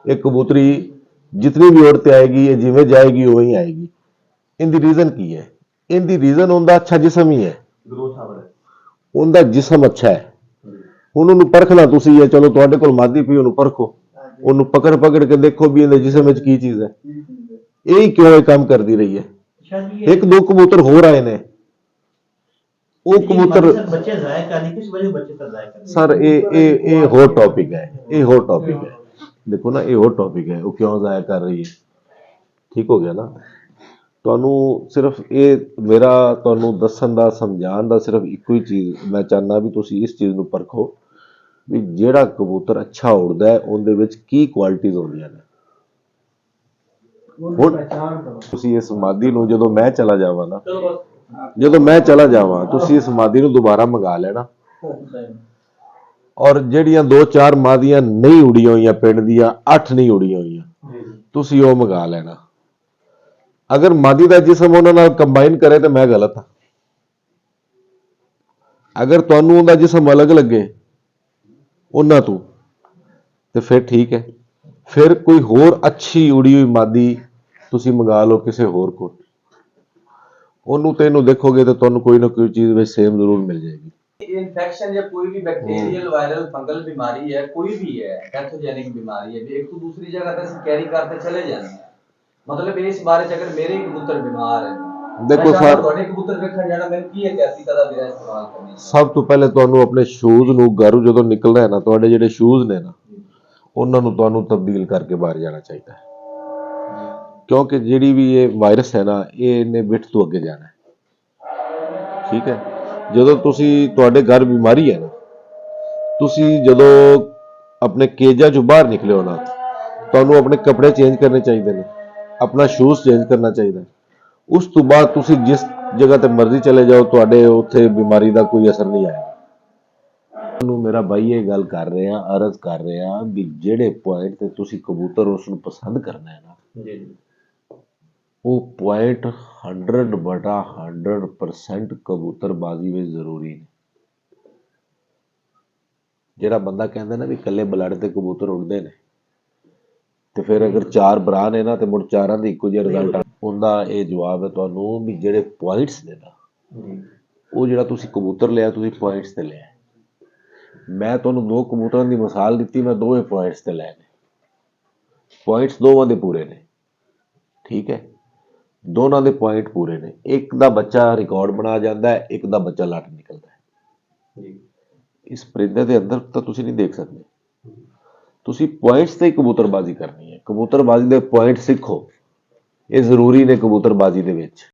ਇਹ ਕਬੂਤਰੀ ਜਿਤਨੀ ਵੀ ਉੜ ਤੇ ਆਏਗੀ, ਇਹ ਜਿਵੇਂ ਜਾਏਗੀ ਉਵੇਂ ਹੀ ਆਏਗੀ। ਇਹਦੀ ਰੀਜ਼ਨ ਕੀ ਹੈ? ਇਹਦੀ ਰੀਜ਼ਨ ਹੁੰਦਾ ਅੱਛਾ ਜਿਸਮ ਹੀ ਹੈ। ਉਹਦਾ ਜਿਸਮ ਅੱਛਾ ਹੈ। ਹੁਣ ਉਹਨੂੰ ਪਰਖਣਾ ਤੁਸੀਂ ਹੈ, ਚਲੋ ਤੁਹਾਡੇ ਕੋਲ ਮਾਦੀ ਪਈ, ਉਹਨੂੰ ਪਰਖੋ, ਉਹਨੂੰ ਪਕੜ ਕੇ ਦੇਖੋ ਵੀ ਇਹਦੇ ਜਿਸਮ ਵਿੱਚ ਕੀ ਚੀਜ਼ ਹੈ। ਇਹ ਕਿਉਂ ਇਹ ਕੰਮ ਕਰਦੀ ਰਹੀ ਹੈ। ਇੱਕ ਦੋ ਕਬੂਤਰ ਹੋਰ ਆਏ ਨੇ, ਉਹ ਕਬੂਤਰ ਬੱਚੇ ਜ਼ਾਇਆ ਕਰਨੀ, ਕਿਸ ਵਜ੍ਹਾ ਬੱਚੇ ਤਾਂ ਜ਼ਾਇਆ ਕਰਨੀ ਸਰ ਇਹ ਹੋਰ ਟੌਪਿਕ ਹੈ, ਇਹ ਹੋਰ ਟੌਪਿਕ ਹੈ। ਦੇਖੋ ਨਾ, ਇਹ ਹੋਰ ਟੌਪਿਕ ਹੈ, ਉਹ ਕਿਉਂ ਜ਼ਾਇਆ ਕਰ ਰਹੀ ਹੈ। ਠੀਕ ਹੋ ਗਿਆ ਨਾ। ਤੁਹਾਨੂੰ ਸਿਰਫ ਇਹ ਮੇਰਾ ਤੁਹਾਨੂੰ ਦੱਸਣ ਦਾ, ਸਮਝਾਉਣ ਦਾ ਸਿਰਫ ਇੱਕੋ ਹੀ ਚੀਜ਼ ਮੈਂ ਚਾਹੁੰਦਾ ਵੀ ਤੁਸੀਂ ਇਸ ਚੀਜ਼ ਨੂੰ ਪਰਖੋ ਵੀ ਜਿਹੜਾ ਕਬੂਤਰ ਅੱਛਾ ਉੜਦਾ ਹੈ ਉਹਦੇ ਵਿੱਚ ਕੀ ਕੁਆਲਿਟੀਜ਼ ਹੁੰਦੀਆਂ ਨੇ। ਹੁਣ ਤੁਸੀਂ ਇਸ ਮਾਦੀ ਨੂੰ ਜਦੋਂ ਮੈਂ ਚਲਾ ਜਾਵਾਂ ਨਾ, ਜਦੋਂ ਮੈਂ ਚਲਾ ਜਾਵਾਂ, ਤੁਸੀਂ ਇਸ ਮਾਦੀ ਨੂੰ ਦੁਬਾਰਾ ਮੰਗਾ ਲੈਣਾ, ਔਰ ਜਿਹੜੀਆਂ 2-4 ਮਾਦੀਆਂ ਨਹੀਂ ਉੜੀਆਂ ਹੋਈਆਂ, ਪਿੰਡ ਦੀਆਂ 8 ਨਹੀਂ ਉੜੀਆਂ ਹੋਈਆਂ, ਤੁਸੀਂ ਉਹ ਮੰਗਾ ਲੈਣਾ। ਅਗਰ ਮਾਦੀ ਦਾ ਜਿਸਮ ਉਹਨਾਂ ਨਾਲ ਕੰਬਾਈਨ ਕਰੇ ਤਾਂ ਮੈਂ ਗਲਤ ਹਾਂ। ਅਗਰ ਤੁਹਾਨੂੰ ਉਹਦਾ ਜਿਸਮ ਅਲੱਗ ਲੱਗੇ ਉਹਨਾਂ ਤੋਂ ਤੇ ਫਿਰ ਠੀਕ ਹੈ। ਫਿਰ ਕੋਈ ਹੋਰ ਅੱਛੀ ਉੜੀ ਹੋਈ ਮਾਦੀ ਤੁਸੀਂ ਮੰਗਾ ਲਓ ਕਿਸੇ ਹੋਰ ਕੋਲ, ਉਹਨੂੰ ਤੇ ਇਹਨੂੰ ਦੇਖੋਗੇ ਤਾਂ ਤੁਹਾਨੂੰ ਕੋਈ ਨਾ ਕੋਈ ਚੀਜ਼ ਵਿੱਚ ਸੇਮ ਜ਼ਰੂਰ ਮਿਲ ਜਾਏਗੀ। इन्फेक्शन या कोई भी बैक्टीरियल वायरल फंगल बीमारी है, कोई भी है पैथोजेनिक बीमारी है, एक तो दूसरी जगह तक कैरी करते चले जाने हैं। मतलब इस बारे च अगर मेरे कबूतर बीमार है, देखो सर, ਤੁਹਾਡੇ ਕਬੂਤਰ ਵੇਖਣ ਜਾਣਾ, ਮੈਨੂੰ ਕੀ ਇਹਤਿਆਤੀ ਦਾ ਮੇਰਾ ਇਸਤੇਮਾਲ ਕਰਨੀ ਚਾਹੀਦਾ। ਸਭ ਤੋਂ ਪਹਿਲੇ ਤੁਹਾਨੂੰ ਆਪਣੇ ਸ਼ੂਜ਼ ਨੂੰ ਘਰੋਂ ਜਦੋਂ ਨਿਕਲਣਾ ਹੈ ਨਾ, ਤੁਹਾਡੇ ਜਿਹੜੇ ਸ਼ੂਜ਼ ਨੇ ਨਾ, ਉਹਨਾਂ ਨੂੰ ਤੁਹਾਨੂੰ ਤਬਦੀਲ ਕਰਕੇ ਬਾਹਰ ਜਾਣਾ ਚਾਹੀਦਾ ਹੈ। ਕਿਉਂਕਿ ਜਿਹੜੀ ਵੀ ਇਹ ਵਾਇਰਸ ਹੈ ਨਾ, ਇਹ ਇਹਨੇ ਬਿੱਠ ਤੋਂ ਅੱਗੇ ਜਾਣਾ ਹੈ। ਠੀਕ ਹੈ। ਜਦੋਂ ਤੁਸੀਂ ਤੁਹਾਡੇ ਘਰ ਬਿਮਾਰੀ ਹੈ ਨਾ, ਤੁਸੀਂ ਜਦੋਂ ਆਪਣੇ ਕੇਜਾਂ ਚੋਂ ਬਾਹਰ ਨਿਕਲੇ ਹੋ ਨਾ, ਤੁਹਾਨੂੰ ਆਪਣੇ ਕੱਪੜੇ ਚੇਂਜ ਕਰਨੇ ਚਾਹੀਦੇ ਨੇ, ਆਪਣਾ ਸ਼ੂਜ਼ ਚੇਂਜ ਕਰਨਾ ਚਾਹੀਦਾ। ਉਸ ਤੋਂ ਬਾਅਦ ਤੁਸੀਂ ਜਿਸ ਜਗ੍ਹਾ ਤੇ ਮਰਜ਼ੀ ਚਲੇ ਜਾਓ, ਤੁਹਾਡੇ ਉੱਥੇ ਬਿਮਾਰੀ ਦਾ ਕੋਈ ਅਸਰ ਨਹੀਂ ਆਏਗਾ। ਤੁਹਾਨੂੰ ਮੇਰਾ ਬਾਈ ਇਹ ਗੱਲ ਕਰ ਰਿਹਾ, ਅਰਜ਼ ਕਰ ਰਿਹਾ ਵੀ ਜਿਹੜੇ ਪੁਆਇੰਟ ਤੇ ਤੁਸੀਂ ਕਬੂਤਰ ਉਸ ਨੂੰ ਪਸੰਦ ਕਰਨਾ ਹੈ ਨਾ, ਉਹ ਪੁਆਇੰਟ 100/100% ਕਬੂਤਰਬਾਜ਼ੀ ਵਿੱਚ ਜ਼ਰੂਰੀ ਨੇ। ਜਿਹੜਾ ਬੰਦਾ ਕਹਿੰਦਾ ਨਾ ਵੀ ਇਕੱਲੇ ਬਲੱਡ ਤੇ ਕਬੂਤਰ ਉੱਡਦੇ ਨੇ, ਤੇ ਫਿਰ ਅਗਰ 4 ਭਰਾ ਨੇ ਨਾ ਤੇ ਮੁੜ 4 ਦੇ ਇੱਕੋ ਜਿਹਾ ਰਿਜ਼ਲਟ ਹੁੰਦਾ, ਇਹ ਜਵਾਬ ਹੈ ਤੁਹਾਨੂੰ ਵੀ ਜਿਹੜੇ ਪੁਆਇੰਟਸ ਨੇ ਨਾ, ਉਹ ਜਿਹੜਾ ਤੁਸੀਂ ਕਬੂਤਰ ਲਿਆ, ਤੁਸੀਂ ਪੁਆਇੰਟਸ ਤੇ ਲਿਆ। ਮੈਂ ਤੁਹਾਨੂੰ 2 ਕਬੂਤਰਾਂ ਦੀ ਮਿਸਾਲ ਦਿੱਤੀ, ਮੈਂ ਦੋਵੇਂ ਪੁਆਇੰਟਸ ਤੇ ਲਏ ਨੇ। ਪੁਆਇੰਟਸ ਦੋਵਾਂ ਦੇ ਪੂਰੇ ਨੇ। ਠੀਕ ਹੈ। ਦੋਨਾਂ ਦੇ ਪੁਆਇੰਟ ਪੂਰੇ ਨੇ। ਇੱਕ ਦਾ ਬੱਚਾ ਰਿਕਾਰਡ ਬਣਾ ਜਾਂਦਾ ਹੈ, ਇੱਕ ਦਾ ਬੱਚਾ ਲੱਟ ਨਿਕਲਦਾ ਹੈ। ਇਸ ਪਰਿੰਦੇ ਦੇ ਅੰਦਰ ਤਾਂ ਤੁਸੀਂ ਨਹੀਂ ਦੇਖ ਸਕਦੇ। ਤੁਸੀਂ ਪੁਆਇੰਟਸ ਤੇ ਕਬੂਤਰਬਾਜ਼ੀ ਕਰਨੀ ਹੈ। ਕਬੂਤਰਬਾਜ਼ੀ ਦੇ ਪੁਆਇੰਟ ਸਿੱਖੋ, ਇਹ ਜ਼ਰੂਰੀ ਨੇ ਕਬੂਤਰਬਾਜ਼ੀ ਦੇ ਵਿੱਚ।